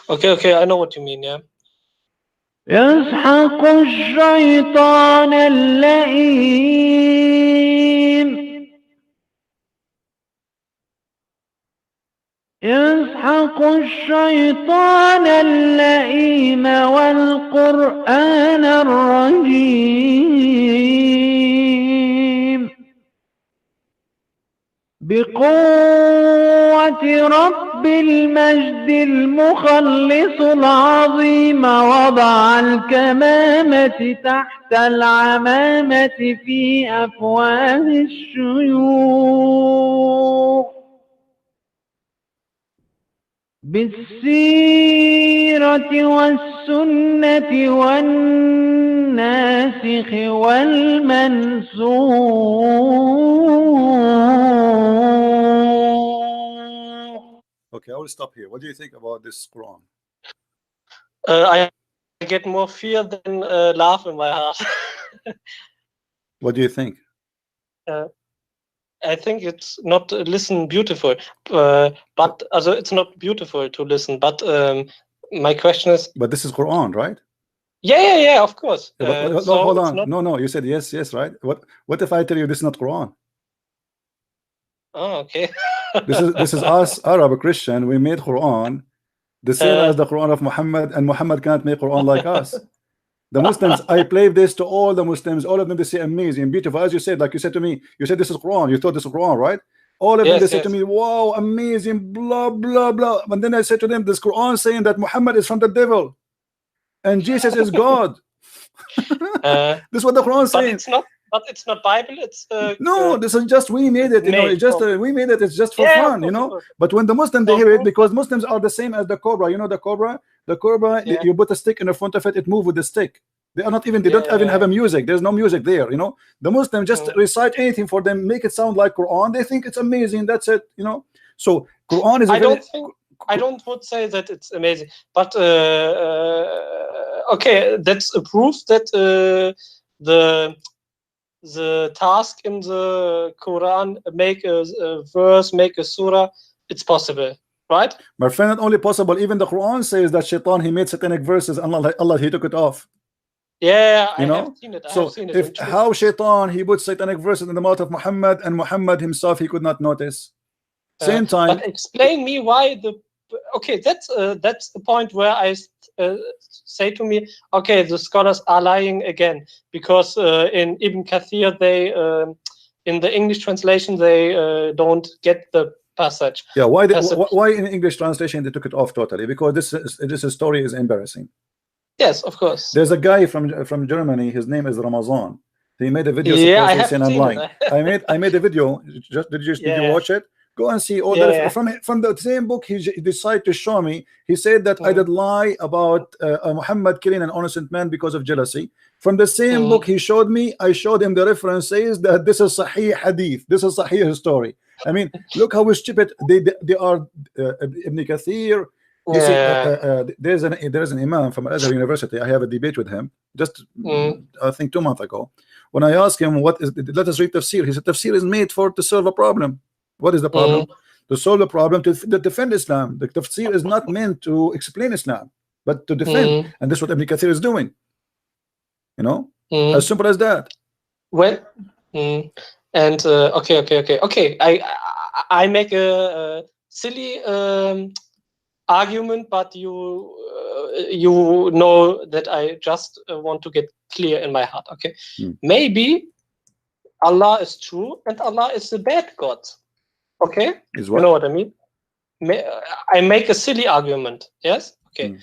Okay, I know what you mean, yeah. يسحق الشيطان اللئيم يسحق الشيطان اللئيم والقرآن الرجيم بقوة رب المجد المخلص العظيم وضع الكمامة تحت العمامة في أفواه الشيوخ بالسيرة والسنة والناسخ والمنسوخ. Okay, I will stop here. What do you think about this Quran? I get more fear than love in my heart. What do you think? I think it's not listen beautiful, but also it's not beautiful to listen. But my question is. But this is Quran, right? Yeah, of course. Yeah, so hold on. No, you said yes, right? What if I tell you this is not Quran? Oh, okay. this is us, Arab Christian. We made Quran the same as the Quran of Muhammad, and Muhammad can't make Quran like us. The Muslims, I play this to all the Muslims, all of them, they say amazing, beautiful. As you said, like you said to me, you said this is Quran, you thought this is Quran, right? All of them, they said to me, wow, amazing, blah, blah, blah. But then I said to them, this Quran saying that Muhammad is from the devil and Jesus is God. This is what the Quran says. But it's not Bible. It's no. This is just we made it. You know, it's just we made it. It's just for fun. You know. But when the Muslims they hear it, because Muslims are the same as the cobra. You know the cobra. The cobra. You put a stick in the front of it. It moves with the stick. They are not even. They don't even have a music. There's no music there. You know. The Muslims just recite anything for them, make it sound like Quran. They think it's amazing. That's it. You know. So Quran is. I don't would say that it's amazing, but okay, that's a proof that the task in the Quran, make a verse, make a surah, it's possible, right? My friend, not only possible, even the Quran says that Shaitan, he made satanic verses and Allah he took it off. Yeah, you know? have seen it. So if how Shaitan, he put satanic verses in the mouth of Muhammad, and Muhammad himself, he could not notice. Same time. But explain me why the okay, that's the point where I say to me, okay, the scholars are lying again, because in Ibn Kathir they in the English translation they don't get the passage. Yeah, why in English translation they took it off totally? Because this story is embarrassing. Yes, of course. There's a guy from Germany. His name is Ramazan. He made a video. Yeah, I have seen it. I made a video. Did you watch it? Go and see all from the same book. He decided to show me. He said that I did lie about Muhammad killing an innocent man because of jealousy. From the same book he showed me, I showed him the references that this is Sahih Hadith. This is Sahih story. I mean, look how stupid they are. Ibn Kathir. You see, there's an imam from Al-Azhar University. I have a debate with him just I think 2 months ago. When I asked him let us read tafsir, he said tafsir is made to solve a problem. What is the problem? To solve the problem, to defend Islam. The tafsir is not meant to explain Islam, but to defend. And this is what Ibn Kathir is doing. You know, as simple as that. Well, and okay. I make a silly argument, but you know that I just want to get clear in my heart. Okay, maybe Allah is true and Allah is the bad God. Okay, you know what I mean? I make a silly argument. Yes. Okay.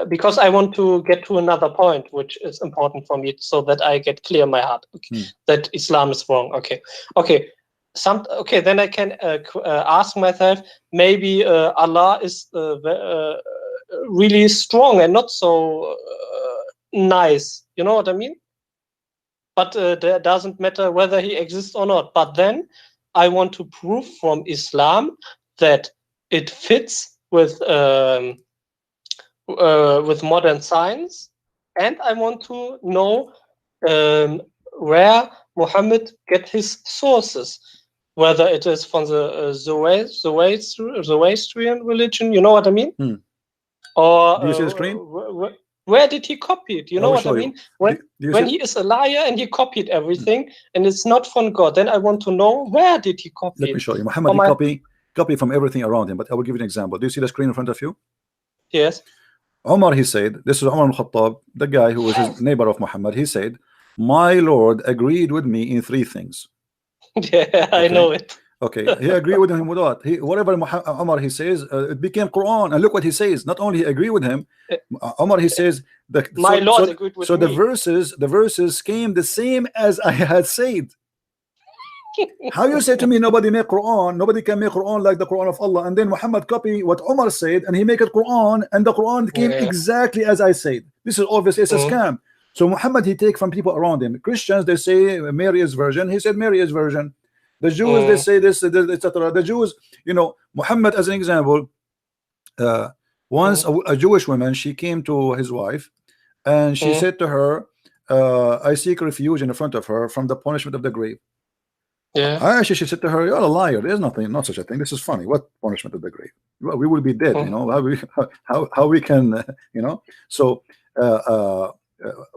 Because I want to get to another point, which is important for me, so that I get clear in my heart. Okay. That Islam is wrong. Okay. okay, then I can ask myself, maybe Allah is really strong and not so nice. You know what I mean? But that doesn't matter whether he exists or not. But then I want to prove from Islam that it fits with modern science, and I want to know where Muhammad get his sources, whether it is from the Zoroastrian religion. You know what I mean? Or do you see the screen? Where did he copy it? You know what I mean? When when he is a liar and he copied everything and it's not from God, then I want to know where did he copy it? Let me show you. Muhammad he copy from everything around him, but I will give you an example. Do you see the screen in front of you? Yes. Umar, he said, this is Umar al-Khattab, the guy who was his neighbor of Muhammad. He said, my Lord agreed with me in 3 things. Yeah, I know it. Okay, he agreed with him with what? Whatever Umar he says, it became Quran. And look what he says. Not only he agreed with him, Umar he says, my Lord agreed with me. So the verses came the same as I had said. How you say to me nobody make Quran, nobody can make Quran like the Quran of Allah, and then Muhammad copy what Umar said and he make it Quran, and the Quran came exactly as I said. This is obviously it's a scam. So Muhammad he take from people around him. Christians they say Mary is virgin, he said Mary is virgin. The Jews they say this, etc. The Jews, you know, Muhammad as an example, once a Jewish woman, she came to his wife and she said to her, I seek refuge in front of her from the punishment of the grave. Actually, she said to her, you're a liar. There's nothing, not such a thing. This is funny. What punishment of the grave? Well, we will be dead, you know. How we can, you know. So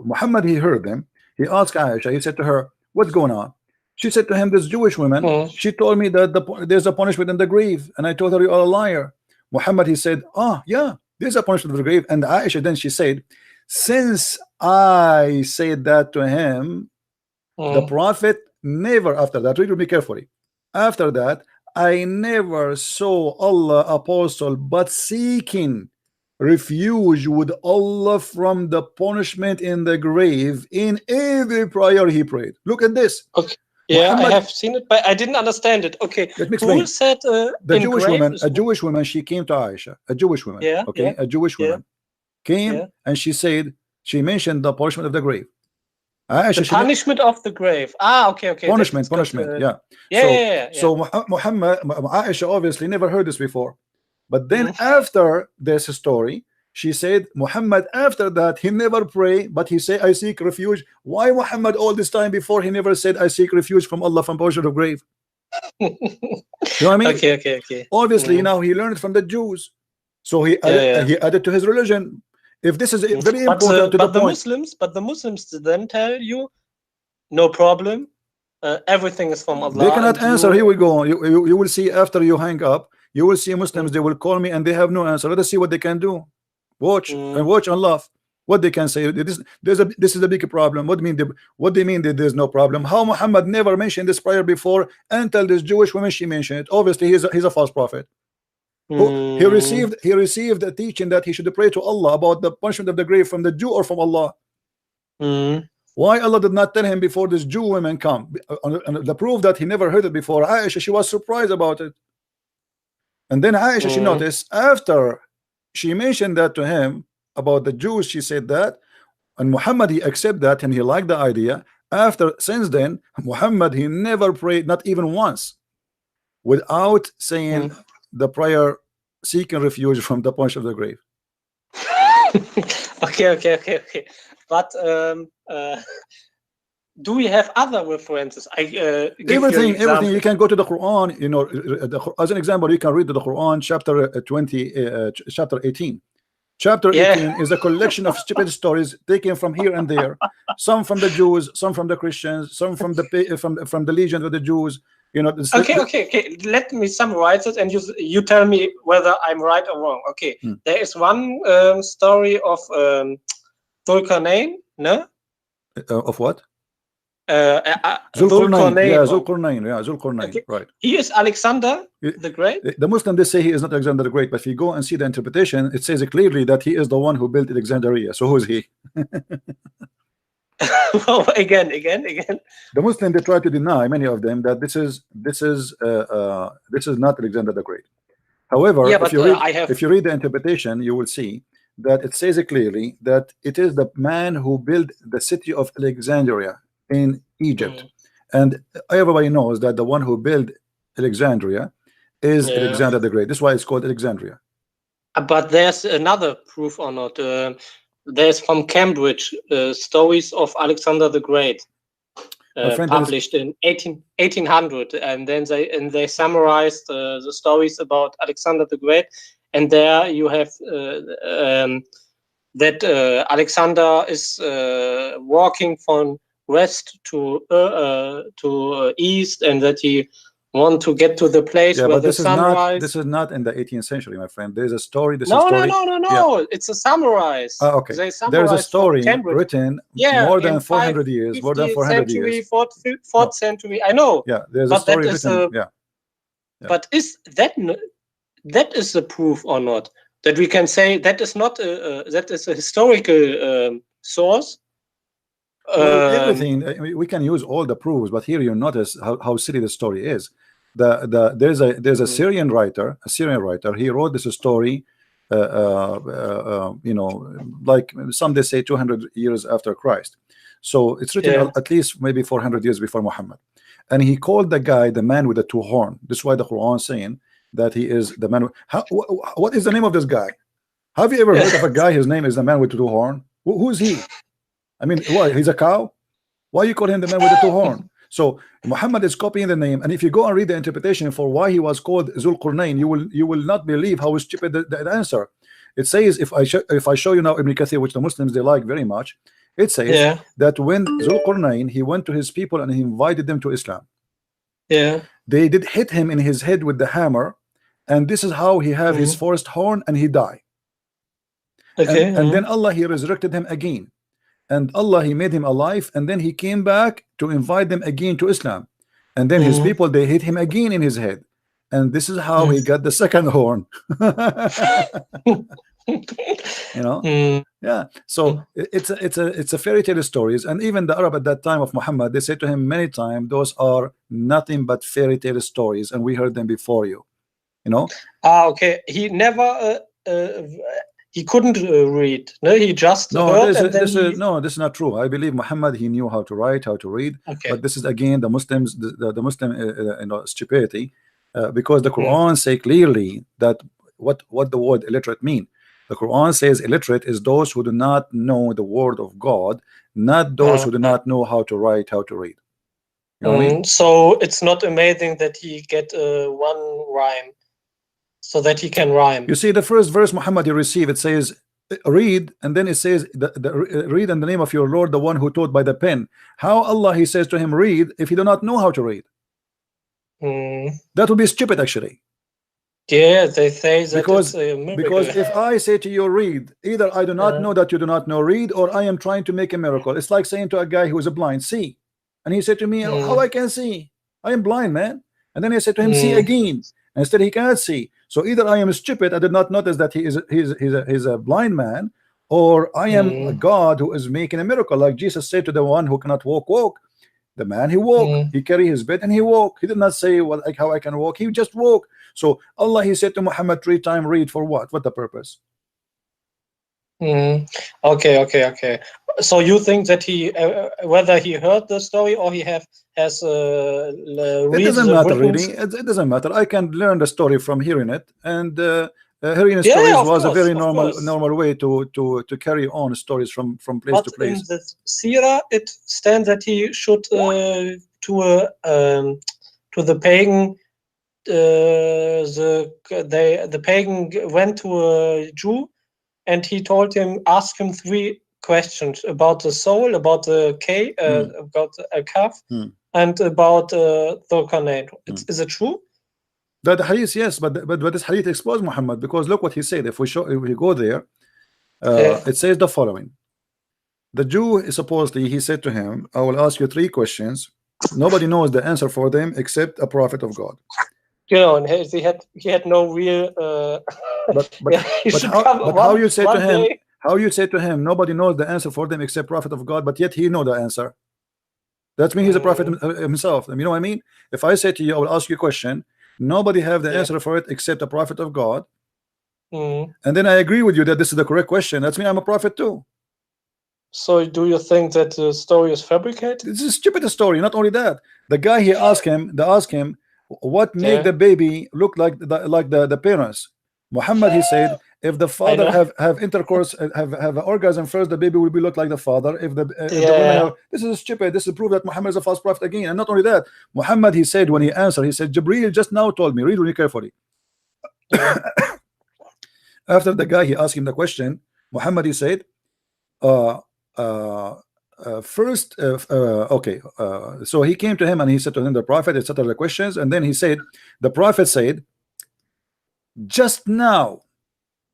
Muhammad, he heard them. He asked Aisha, he said to her, what's going on? She said to him, this Jewish woman, she told me that there's a punishment in the grave, and I told her you are a liar. Muhammad, he said, yeah, there's a punishment in the grave. And Aisha, then she said, since I said that to him, the Prophet never after that, read with me carefully, after that, I never saw Allah apostle but seeking refuge with Allah from the punishment in the grave in every prayer he prayed. Look at this. Okay. Yeah, Muhammad, I have seen it, but I didn't understand it. Okay, who said the Jewish woman? A Jewish woman. She came to Aisha. A Jewish woman. Yeah. Okay. Yeah, a Jewish woman came and she said, she mentioned the punishment of the grave. Aisha, the punishment of the grave. Okay. Punishment. Yeah. So Muhammad, Aisha obviously never heard this before, but then after this story, she said Muhammad after that he never pray, but he say I seek refuge. Why Muhammad all this time before he never said I seek refuge from Allah from punishment of grave? You know what I mean? Okay. Obviously now he learned from the Jews, so he added to his religion. If this is very important to the point. But the Muslims then tell you no problem, everything is from Allah. They cannot answer. Here we go. You will see after you hang up. You will see Muslims. They will call me and they have no answer. Let us see what they can do. Watch and watch and laugh. What they can say. This is a big problem. What they mean that there's no problem? How Muhammad never mentioned this prayer before until this Jewish woman she mentioned it. Obviously he's a false prophet. He received a teaching that he should pray to Allah about the punishment of the grave from the Jew or from Allah. Why Allah did not tell him before this Jew women come? And the proof that he never heard it before, Aisha, she was surprised about it. And then Aisha, she noticed after she mentioned that to him about the Jews, she said that, and Muhammad he accepted that and he liked the idea. Since then, Muhammad he never prayed, not even once, without saying the prayer seeking refuge from the punishment of the grave. Okay. But do we have other references? Everything you can go to the Quran, you know, as an example, you can read the Quran chapter 18. Chapter 18 is a collection of stupid stories taken from here and there, some from the Jews, some from the Christians, some from the legion of the Jews. You know, okay. Let me summarize it, and you tell me whether I'm right or wrong. Okay, there is one story of Zulkarnain, no? Of what? Zulkarnain. Okay. Right. He is Alexander the Great. The Muslims they say he is not Alexander the Great, but if you go and see the interpretation, it says clearly that he is the one who built Alexandria. So who is he? again. The Muslim, they try to deny, many of them, that this is not Alexander the Great. However, Yeah, if but you read, I have. if you read the interpretation, you will see that it says it clearly that it is the man who built the city of Alexandria in Egypt, and everybody knows that the one who built Alexandria is Alexander the Great. This is why it's called Alexandria. But there's another proof or not. There's from Cambridge stories of Alexander the Great, published in 1800, and then they summarized the stories about Alexander the Great, and there you have that Alexander is walking from west to east, and that he want to get to the place where the sunrise. This is not in the 18th century, my friend. There's a story. No. It's a summarize. Okay. There's a story written more than 400 years. More than 400 years. Fourth century. I know. Yeah. There's a story written. But is that is the proof or not that we can say that is not that is a historical source? Everything, we can use all the proofs, but here you notice how silly the story is. There's a Syrian writer, he wrote this story, like some they say 200 years after Christ, so it's written at least maybe 400 years before Muhammad, and he called the guy the man with the two horns. This is why the Quran is saying that he is the man. What is the name of this guy? Have you ever heard of a guy his name is the man with the two horns? Who's he? I mean, what, he's a cow? Why you call him the man with the two horns? So Muhammad is copying the name, and if you go and read the interpretation for why he was called Zulqarnain, you will not believe how stupid the answer. It says, if I show you now Ibn Kathir, which the Muslims they like very much, it says that when Zulqarnain he went to his people and he invited them to Islam, they did hit him in his head with the hammer, and this is how he have his first horn, and he died. And then Allah he resurrected him again. And Allah he made him alive, and then he came back to invite them again to Islam, and then his people they hit him again in his head, and this is how he got the second horn. So it's a fairy tale stories, and even the Arab at that time of Muhammad, they said to him many times, those are nothing but fairy tale stories, and we heard them before you. Okay, he never he couldn't read. No, he just heard. This is not true. I believe Muhammad he knew how to write, how to read. But this is again the Muslims, the Muslim stupidity, because the Quran say clearly that what the word illiterate mean. The Quran says illiterate is those who do not know the word of God, not those who do not know how to write, how to read. You know what I mean? So it's not amazing that he get one rhyme. So that he can rhyme. You see, the first verse Muhammad you receive, it says read, and then it says read in the name of your Lord, the one who taught by the pen. How Allah he says to him read if he do not know how to read? That would be stupid actually. Yeah, they say that because if I say to you read, either I do not know that you do not know read, or I am trying to make a miracle. It's like saying to a guy who is a blind, see, and he said to me, how I can see? I am blind, man. And then I said to him, see again. Instead he cannot see. So either I am stupid, I did not notice that he's a blind man, or I am a God who is making a miracle, like Jesus said to the one who cannot walk. The man he walked, he carried his bed and he walked. He did not say like how I can walk, he just walked. So Allah he said to Muhammad 3 times read for what the purpose? Okay. So you think that he whether he heard the story or he has it doesn't matter really. It doesn't matter. I can learn the story from hearing it, and hearing stories was a very normal way to carry on stories from place to place. In the Sirah it stands that he should to the pagan. The pagan went to a Jew, and he told him, ask him 3 questions about the soul, about the about a calf, and about the Zulqarnain. Is it true? That hadith, yes, but this hadith exposed Muhammad, because look what he said. If we go there, it says the following: the Jew supposedly he said to him, I will ask you 3 questions. Nobody knows the answer for them except a prophet of God. And he had no real. But how you say to him? How you say to him, nobody knows the answer for them except prophet of God, but yet he know the answer? That means he's a prophet himself. You know what I mean? If I say to you, I will ask you a question, nobody have the answer for it except a prophet of God, and then I agree with you that this is the correct question, that's me, I'm a prophet too. So do you think that the story is fabricated? This is a stupid story. Not only that, the guy he asked him, what make the baby look like the parents. Muhammad, he said, if the father have intercourse, have an orgasm first, the baby will be look like the father. If the women have, this is stupid. This is proof that Muhammad is a false prophet again. And not only that, Muhammad, he said, when he answered, he said, Jibreel just now told me, read really carefully. After the guy, he asked him the question, Muhammad, he said, first, so he came to him and he said to him, the prophet, etc. the questions, and then he said, the prophet said, just now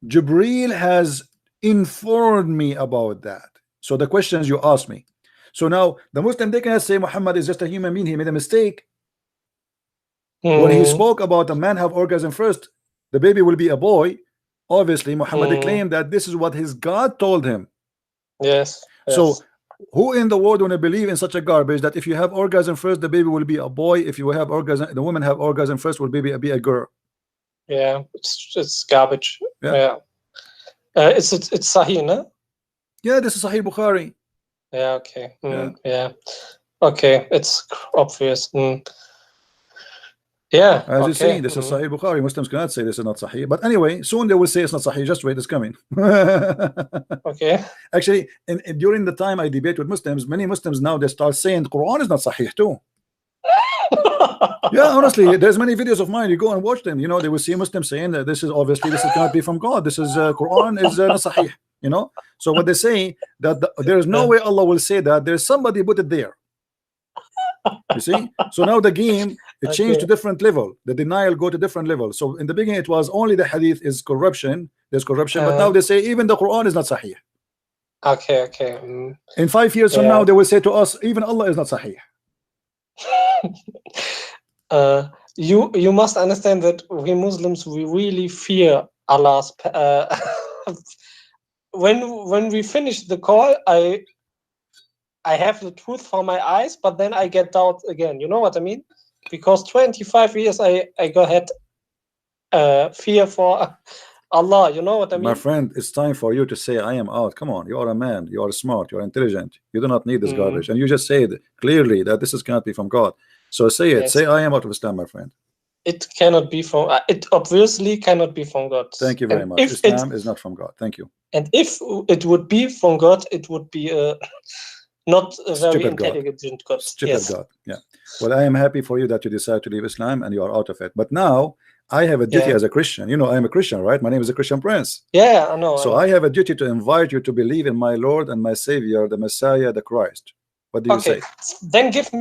Jibreel has informed me about that. So the questions you asked me. So now the Muslim, they cannot say Muhammad is just a human being, he made a mistake. When he spoke about a man have orgasm first, the baby will be a boy. Obviously Muhammad claimed that this is what his God told him. Yes. So who in the world want to believe in such a garbage that if you have orgasm first, the baby will be a boy, if you have orgasm, the woman have orgasm first, will be a girl? Yeah, it's garbage. Yeah. It's Sahih, no? Yeah, this is Sahih Bukhari. Yeah, okay. Yeah. Okay, it's obvious. Yeah. As you see, this is Sahih Bukhari. Muslims cannot say this is not Sahih. But anyway, soon they will say it's not Sahih. Just wait, it's coming. Okay. Actually, during the time I debate with Muslims, many Muslims now they start saying the Quran is not Sahih too. Yeah, honestly, there's many videos of mine. You go and watch them. You know, they will see Muslims saying that this is obviously this cannot be from God. This is Quran is not Sahih. You know, so what they say that there is no way Allah will say that. There's somebody put it there. You see, so now the game it changed to different level. The denial go to different level. So in the beginning it was only the hadith is corruption. There's corruption, but now they say even the Quran is not Sahih. Okay. In 5 years from now, they will say to us even Allah is not Sahih. You must understand that we Muslims, we really fear Allah's when we finish the call, I have the truth for my eyes, but then I get doubt again. You know what I mean? Because 25 years I had fear for Allah. You know what I mean? My friend, it's time for you to say I am out. Come on, you are a man, you are smart, you are intelligent, you do not need this garbage, and you just said clearly that this cannot be from God. So say it. Yes. Say I am out of Islam, my friend. It cannot be from. It obviously cannot be from God. Thank you very much. Islam is not from God. Thank you. And if it would be from God, it would be not a very intelligent God. Stupid God. Yeah. Well, I am happy for you that you decide to leave Islam and you are out of it. But now I have a duty as a Christian. You know, I am a Christian, right? My name is a Christian Prince. Yeah, I know. So I have a duty to invite you to believe in my Lord and my Savior, the Messiah, the Christ. What do you say? Then give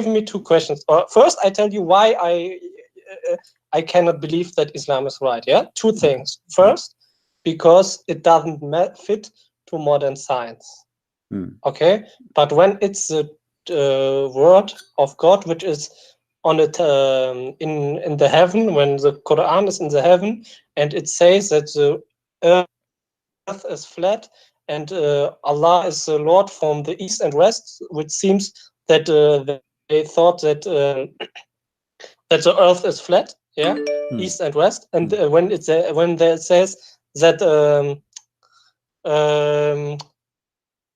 me two questions. First, I tell you why I cannot believe that Islam is right. Yeah, two things. First, because it doesn't fit to modern science. Okay, but when it's the word of God, which is on it in the heaven, when the Quran is in the heaven, and it says that the earth is flat and Allah is the Lord from the east and west, which seems that they thought that that the earth is flat, east and west, and when there says that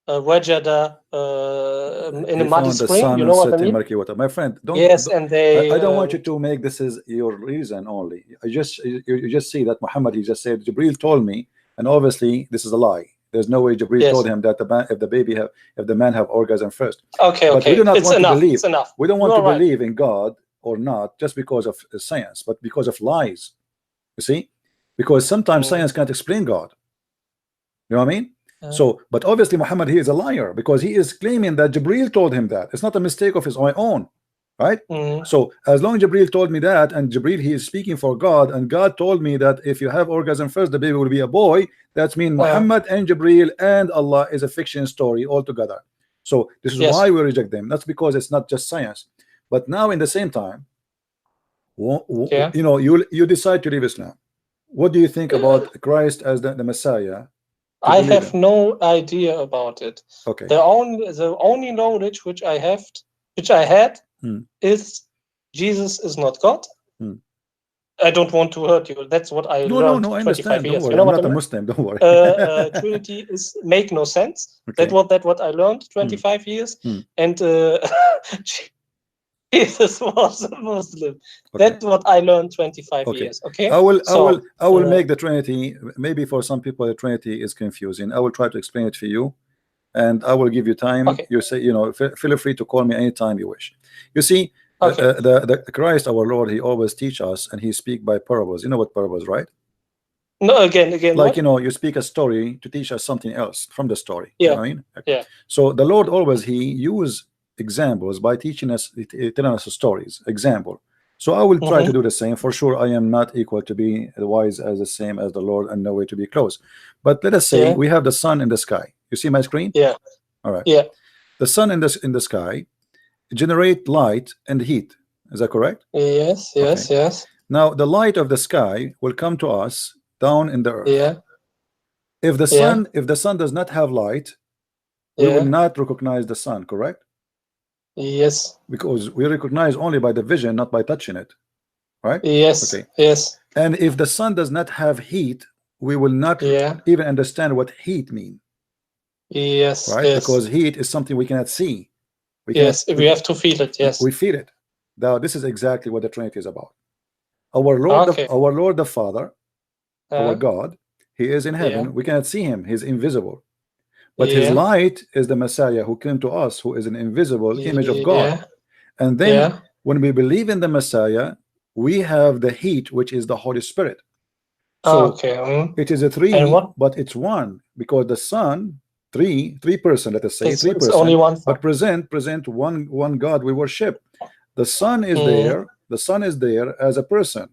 wajada in a muddy spring, you know what I mean? My friend, I don't want you to make this is your reason only. You just see that Muhammad, he just said Jibreel told me, and obviously this is a lie. There's no way Jibreel told him that if the man have orgasm first. Okay, but we do not want to believe. It's enough. We don't want to believe in God or not just because of science, but because of lies. You see, because sometimes science can't explain God. You know what I mean? So, but obviously Muhammad, he is a liar because he is claiming that Jibreel told him that. It's not a mistake of his own, right? So as long as Jibreel told me that, and Jibreel, he is speaking for God, and God told me that if you have orgasm first, the baby will be a boy. That means Muhammad and Jibreel and Allah is a fiction story altogether. So this is why we reject them. That's because it's not just science. But now in the same time, you know, you decide to leave Islam. What do you think about Christ as the Messiah I have no idea about it. Okay. The only knowledge which I had is Jesus is not God. I don't want to hurt you. That's what I learned. No, I 25 understand. Don't years. worry. You know I'm what not I a mean? Muslim. Don't worry. Trinity is make no sense. Okay. That what I learned 25 years, and Jesus was a Muslim. Okay. That's what I learned 25 Okay. years. Okay. I will make the Trinity. Maybe for some people the Trinity is confusing. I will try to explain it for you, and I will give you time. Okay. You say, feel free to call me anytime you wish. You see, Okay. the Christ our Lord, he always teach us, and he speak by parables. You know what parables, right? No, again. Like what? you speak a story to teach us something else from the story. Yeah. You know what I mean? Yeah. So the Lord always he use examples by teaching us, telling us stories. Example. So I will try to do the same. For sure, I am not equal to be wise as the same as the Lord, and no way to be close. But let us say we have the sun in the sky. You see my screen? Yeah. All right. Yeah. The sun in the sky generate light and heat. Is that correct? Yes. Yes. Okay. Yes. Now the light of the sky will come to us down in the earth. Yeah. If the sun does not have light, we will not recognize the sun, correct? Yes. Because we recognize only by the vision, not by touching it, right? Yes. Okay. Yes. And if the sun does not have heat, we will not even understand what heat mean. Yes. Right? Yes. Because heat is something we cannot see. We have to feel it. Yes. We feel it. Now this is exactly what the Trinity is about. Our Lord the Father, our God, he is in heaven. We cannot see him. He's invisible. But his light is the Messiah who came to us, who is an invisible image of God. And then when we believe in the Messiah, we have the heat, which is the Holy Spirit. So it is a three, but it's one, because the Son, three person, let us say three person, only one, but present one God we worship. The Son is there. The Son is there as a person.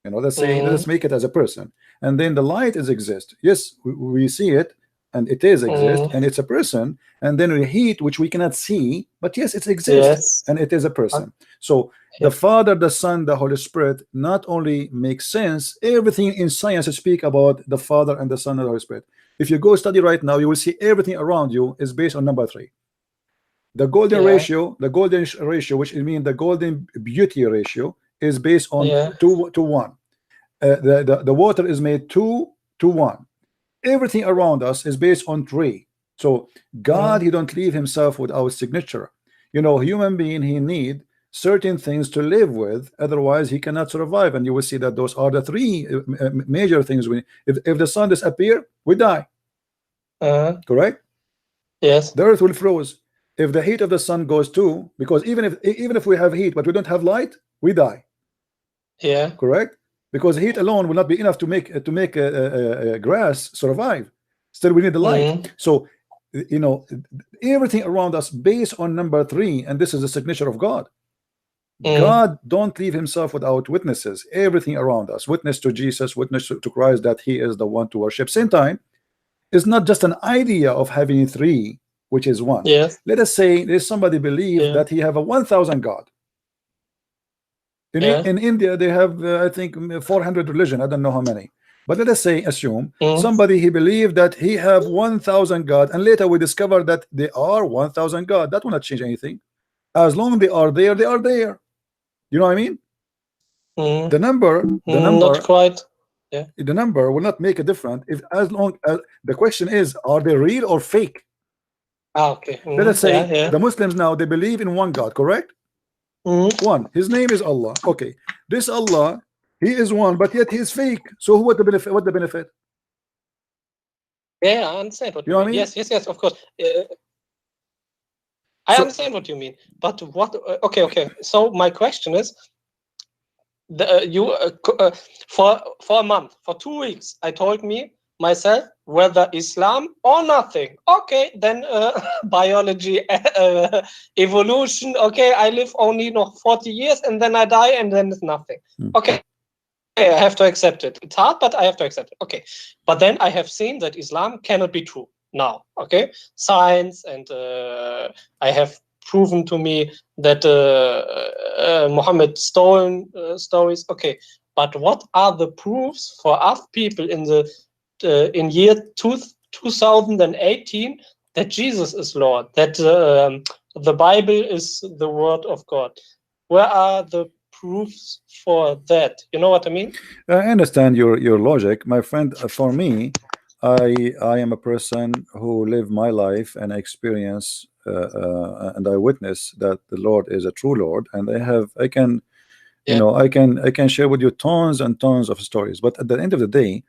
Let's say let's make it as a person, and then the light is exist. Yes, we see it, and it is exist, and it's a person. And then the heat, which we cannot see, but yes, it exists, and it is a person. So the Father, the Son, the Holy Spirit not only makes sense. Everything in science speak about the Father and the Son and the Holy Spirit. If you go study right now, you will see everything around you is based on number 3. The golden ratio, which means the golden beauty ratio, is based on 2 to 1. The water is made 2 to 1. Everything around us is based on 3. So God, he don't leave himself without signature. Human being, he need certain things to live with, otherwise he cannot survive. And you will see that those are the 3 major things. If the sun disappear, we die. Correct? Yes. The earth will freeze. If the heat of the sun goes too, because even if we have heat but we don't have light, we die. Yeah. Correct? Because heat alone will not be enough to make grass survive. Still we need the light. So everything around us based on number 3, and this is the signature of God. God don't leave himself without witnesses. Everything around us, witness to Jesus, witness to Christ that he is the one to worship. Same time, it's not just an idea of having 3, which is 1. Yes. Let us say there's somebody believes that he have a 1,000 God. In India, they have I think 400 religion. I don't know how many, but let us assume somebody he believed that he have 1,000 God, and later we discover that they are 1,000 God. That will not change anything. As long as they are there, they are there. You know what I mean? The number not quite. Yeah. The number will not make a difference if, as long as the question is, are they real or fake? Okay. Let us say the Muslims now, they believe in one God, correct? One. His name is Allah. Okay. This Allah, he is one, but yet he is fake. So what the benefit? What the benefit? Yeah, I understand what you know what I mean? Yes, of course. I understand what you mean, but what? Okay. So my question is, for a month, for 2 weeks, I told myself whether Islam or nothing. Okay, then biology, evolution. Okay, I live only 40 years and then I die and then it's nothing. Okay, I have to accept it. It's hard, but I have to accept it. Okay, but then I have seen that Islam cannot be true now. Okay, science, and I have proven to me that Muhammad stolen stories. Okay, but what are the proofs for us people in the in year 2018 that Jesus is Lord, that the Bible is the word of God. Where are the proofs for that? You know what I mean? I understand your logic, my friend. For me, I am a person who live my life and I experience and I witness that the Lord is a true Lord, and I can you know I can share with you tons and tons of stories. But at the end of the day,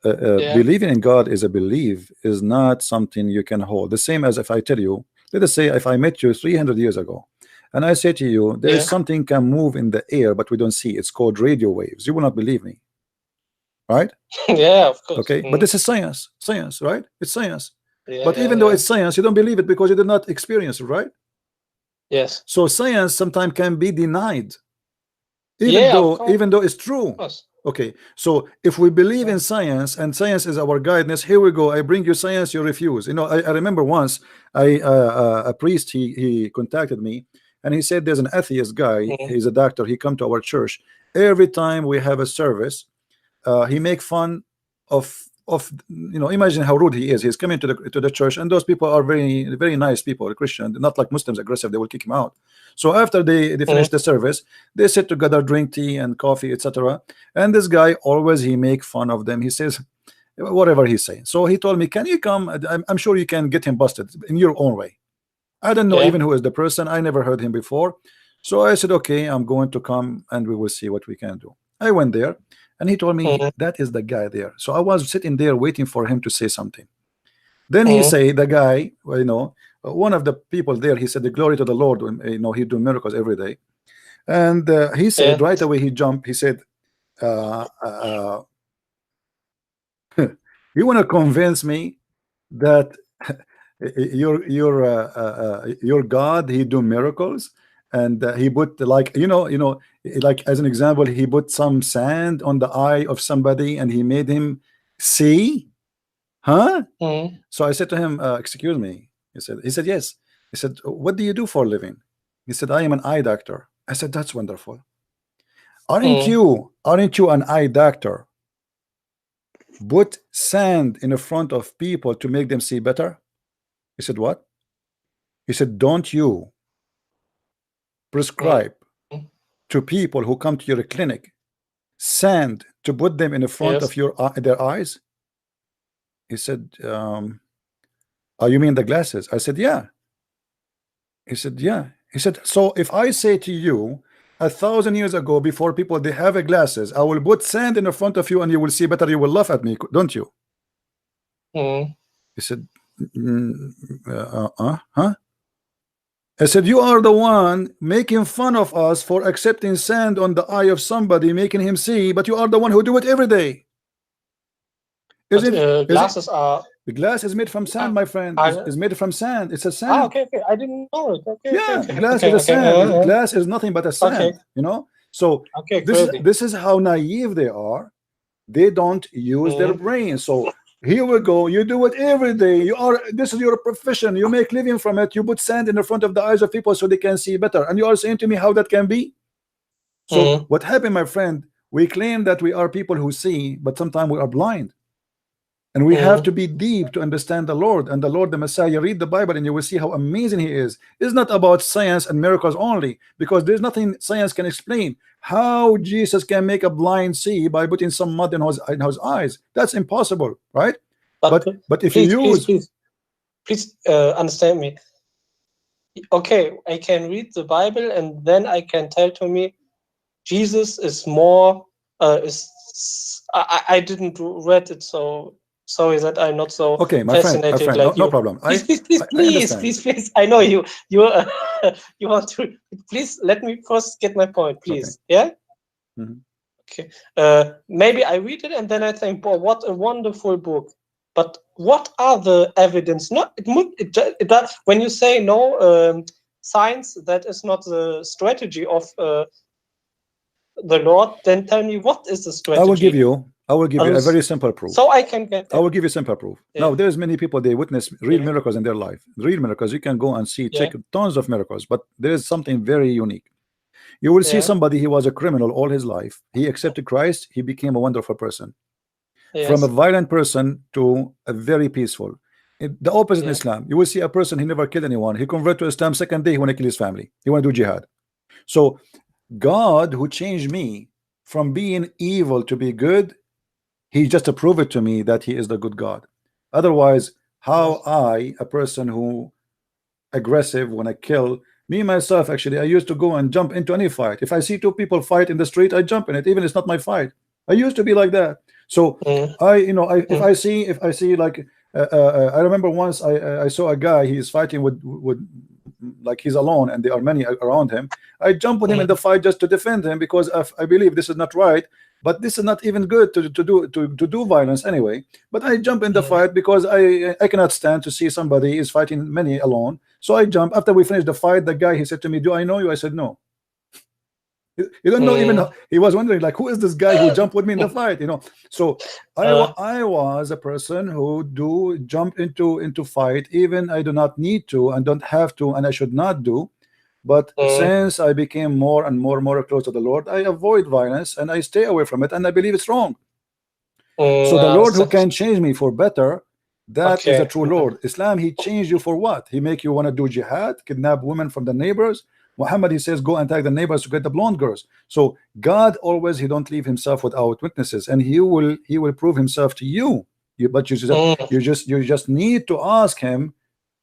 believing in God is a belief, is not something you can hold. The same as if I tell you, let us say if I met you 300 years ago and I say to you there is something can move in the air but we don't see, it's called radio waves, you will not believe me, right? Yeah, of course. Okay, but this is science, right? It's science. But even though it's science, you don't believe it because you did not experience it, right? Yes. So science sometimes can be denied, even though it's true. Okay, so if we believe in science and science is our guidance, here we go. I bring you science, you refuse. You know, I remember once a priest, he contacted me and he said there's an atheist guy, he's a doctor, he come to our church. Every time we have a service, he make fun of you know, imagine how rude he is. He's coming to the church, and those people are very, very nice people, Christian, not like Muslims, aggressive, they will kick him out. So after they finish the service, they sit together, drink tea and coffee, etc. And this guy always, he make fun of them. He says whatever he's saying. So he told me, can you come? I'm sure you can get him busted in your own way. I don't know even who is the person, I never heard him before. So I said, okay, I'm going to come and we will see what we can do. I went there and he told me that is the guy there. So I was sitting there waiting for him to say something. Then he say, the guy, well, you know, one of the people there, he said the glory to the Lord, when, you know, he do miracles every day. And he said right away, he jumped, he said you want to convince me that your God, he do miracles? And he put, like, you know, like as an example, he put some sand on the eye of somebody and he made him see, huh? So I said to him, excuse me. He said yes. He said, what do you do for a living? He said, I am an eye doctor. I said, that's wonderful. Aren't you an eye doctor? Put sand in the front of people to make them see better? He said, what? He said, don't you prescribe to people who come to your clinic sand to put them in the front of their eyes? He said, oh, you mean the glasses? I said, yeah. He said, yeah. He said, so if I say to you 1,000 years ago, before people they have glasses, I will put sand in the front of you and you will see better, you will laugh at me, don't you? He said, huh? I said, you are the one making fun of us for accepting sand on the eye of somebody, making him see, but you are the one who do it every day. Glasses are... The glass is made from sand, my friend. It's made from sand. It's a sand. okay. I didn't know it. Okay. Glass is a sand. Glass is nothing but a sand. You know. So this is how naive they are. They don't use their brain. So here we go. You do it every day. This is your profession. You make living from it. You put sand in the front of the eyes of people so they can see better. And you are saying to me how that can be? So what happened, my friend? We claim that we are people who see, but sometimes we are blind. And we have to be deep to understand the Lord and the Lord, the Messiah. Read the Bible and you will see how amazing he is. It's not about science and miracles only, because there's nothing science can explain. How Jesus can make a blind see by putting some mud in his eyes? That's impossible, right? But if you use... Please understand me. Okay, I can read the Bible and then I can tell to me Jesus is more... I didn't read it, so... Sorry that I'm not so fascinated, my friend, like no you. problem. Please. I know you you want to. Please let me first get my point, please. Yeah. Okay. Maybe I read it and then I think, boy, what a wonderful book. But what are the evidence? Not when you say no science, that is not the strategy of the Lord. Then tell me, what is the strategy? I will give you a very simple proof. So I can get that. I will give you simple proof. Now, there's many people, they witness real miracles in their life. Real miracles. You can go and see, check tons of miracles, but there is something very unique. You will see somebody, he was a criminal all his life. He accepted Christ. He became a wonderful person. from a violent person to a very peaceful. The opposite in Islam, you will see a person, he never killed anyone, he convert to Islam, second day he want to kill his family, he want to do jihad. So God, who changed me from being evil to be good, he just proved it to me that he is the good God. Otherwise, how I, a person who aggressive, when I kill me myself, actually I used to go and jump into any fight. If I see two people fight in the street, I jump in it, even it's not my fight. I used to be like that. So if I see like I remember once I saw a guy, he's fighting with like he's alone and there are many around him. I jump with him in the fight just to defend him, because I believe this is not right, but this is not even good to do violence anyway. But I jump in the fight because I cannot stand to see somebody is fighting many alone. So I jump. After we finished the fight, the guy, he said to me, "Do I know you?" I said, "No." You don't know even. He was wondering like, who is this guy who jumped with me in the fight? So I was a person who do jump into fight, even I do not need to and don't have to, and I should not do. But since I became more and more close to the Lord, I avoid violence and I stay away from it, and I believe it's wrong. So the Lord who can change me for better, that is a true Lord. Islam, he changed you for what? He make you want to do jihad, kidnap women from the neighbors. Muhammad, he says, go and tag the neighbors to get the blonde girls. So God always, he don't leave himself without witnesses, and he will prove himself to you. But you just need to ask him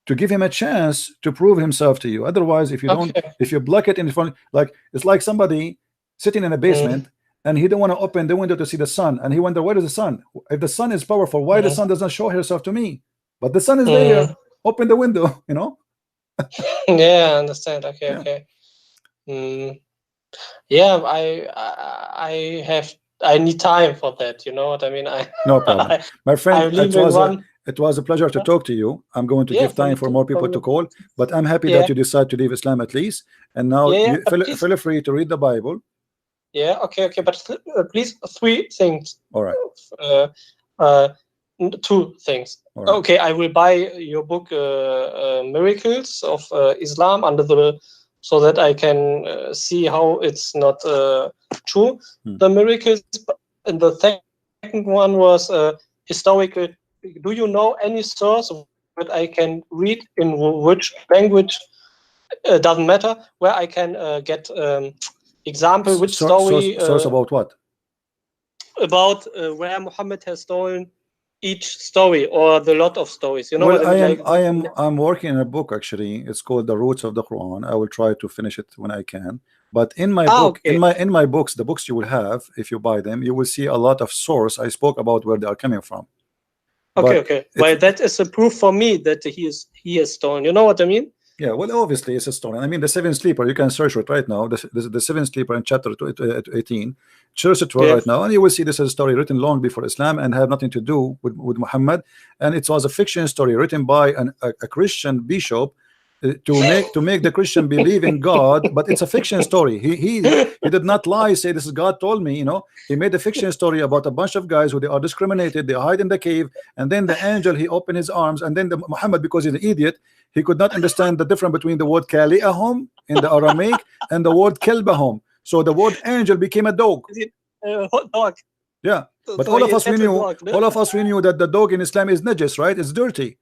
to give him a chance to prove himself to you. Otherwise, if you don't, if you block it in front, like it's like somebody sitting in a basement and he don't want to open the window to see the sun, and he wonder, where is the sun? If the sun is powerful, why the sun doesn't show herself to me? But the sun is there. Open the window, Yeah, I understand. Yeah, I need time for that. You know what I mean? No problem, my friend. It was a pleasure to talk to you. I'm going to give time for more people to call, but I'm happy that you decide to leave Islam at least. And now feel free to read the Bible. Yeah, okay, but please, 3 things. All right. 2 things. Right. Okay, I will buy your book, Miracles of Islam, so that I can see how it's not true. The miracles. And the second one was historical. Do you know any source that I can read in which language? Doesn't matter, where I can get example, which story. Source about what? About where Muhammad has stolen each story or the lot of stories. You know well, what I mean? I'm working on a book actually. It's called The Roots of the Quran. I will try to finish it when I can. But in my book, in my books, the books you will have, if you buy them, you will see a lot of source. I spoke about where they are coming from. Okay. Well, that is a proof for me that he has stolen. You know what I mean? Yeah, well, obviously it's a story. I mean, the 7th sleeper, you can search it right now. The 7th sleeper in chapter 18, search it right now, and you will see this is a story written long before Islam and have nothing to do with Muhammad. And it was a fiction story written by a Christian bishop to make the Christian believe in God, but it's a fiction story. He did not lie, say this is God told me. He made a fiction story about a bunch of guys who they are discriminated, they hide in the cave, and then the angel, he opened his arms, and then Muhammad, because he's an idiot, he could not understand the difference between the word kali'ahum in the Aramaic and the word kelbahum. So the word angel became a dog. Hot dog. Yeah, but all of us we knew that the dog in Islam is najis, right? It's dirty.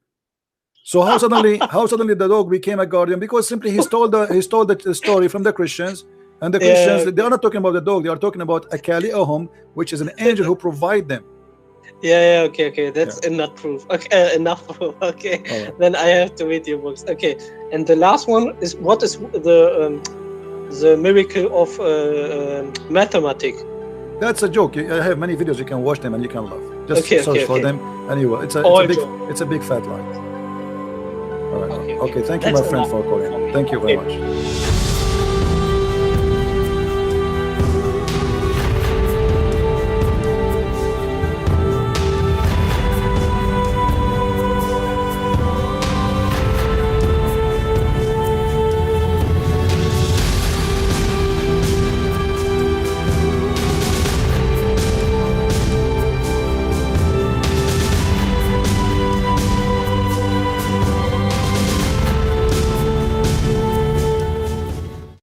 So how suddenly the dog became a guardian? Because simply he stole the story from the Christians, and the Christians, they are not talking about the dog, they are talking about a kali'ahum, which is an angel who provide them. Okay. That's enough proof. Okay, enough proof. Okay, then I have to read your books. Okay, and the last one is, what is the miracle of mathematics? That's a joke. I have many videos, you can watch them and you can laugh. Just search for them. Anyway, it's a big fat lie. All right. Okay. Thank you, my friend, for calling. Thank you very much.